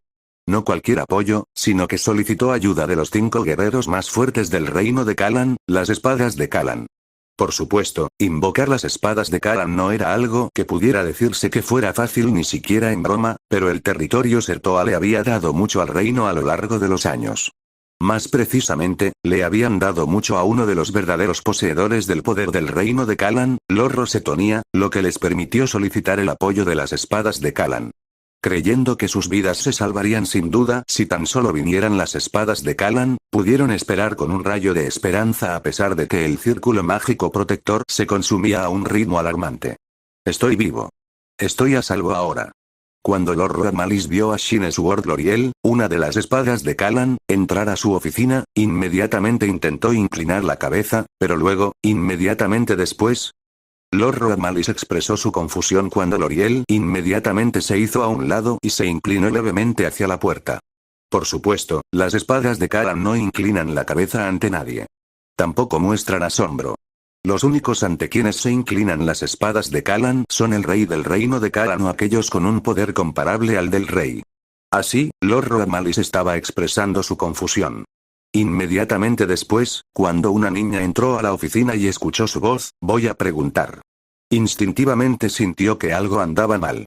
Speaker 1: No cualquier apoyo, sino que solicitó ayuda de los 5 guerreros más fuertes del reino de Kalan, las espadas de Kalan. Por supuesto, invocar las espadas de Kalan no era algo que pudiera decirse que fuera fácil ni siquiera en broma, pero el territorio Sertoa le había dado mucho al reino a lo largo de los años. Más precisamente, le habían dado mucho a uno de los verdaderos poseedores del poder del reino de Kalan, Lord Rosetonia, lo que les permitió solicitar el apoyo de las espadas de Kalan. Creyendo que sus vidas se salvarían sin duda si tan solo vinieran las espadas de Callan, pudieron esperar con un rayo de esperanza a pesar de que el círculo mágico protector se consumía a un ritmo alarmante. Estoy vivo. Estoy a salvo ahora. Cuando Lord Ramalis vio a Shine Sword Loriel, una de las espadas de Callan, entrar a su oficina, inmediatamente intentó inclinar la cabeza, pero luego, inmediatamente después, Lord Ramalis expresó su confusión cuando Loriel inmediatamente se hizo a un lado y se inclinó levemente hacia la puerta. Por supuesto, las espadas de Callan no inclinan la cabeza ante nadie. Tampoco muestran asombro. Los únicos ante quienes se inclinan las espadas de Callan son el rey del reino de Callan o aquellos con un poder comparable al del rey. Así, Lord Ramalis estaba expresando su confusión. Inmediatamente después, cuando una niña entró a la oficina y escuchó su voz, voy a preguntar. Instintivamente sintió que algo andaba mal.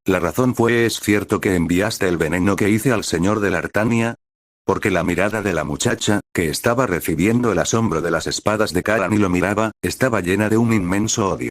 Speaker 1: La razón fue ¿es cierto que enviaste el veneno que hice al señor de Lartania? Porque la mirada de la muchacha, que estaba recibiendo el asombro de las espadas de Callan y lo miraba, estaba llena de un inmenso odio.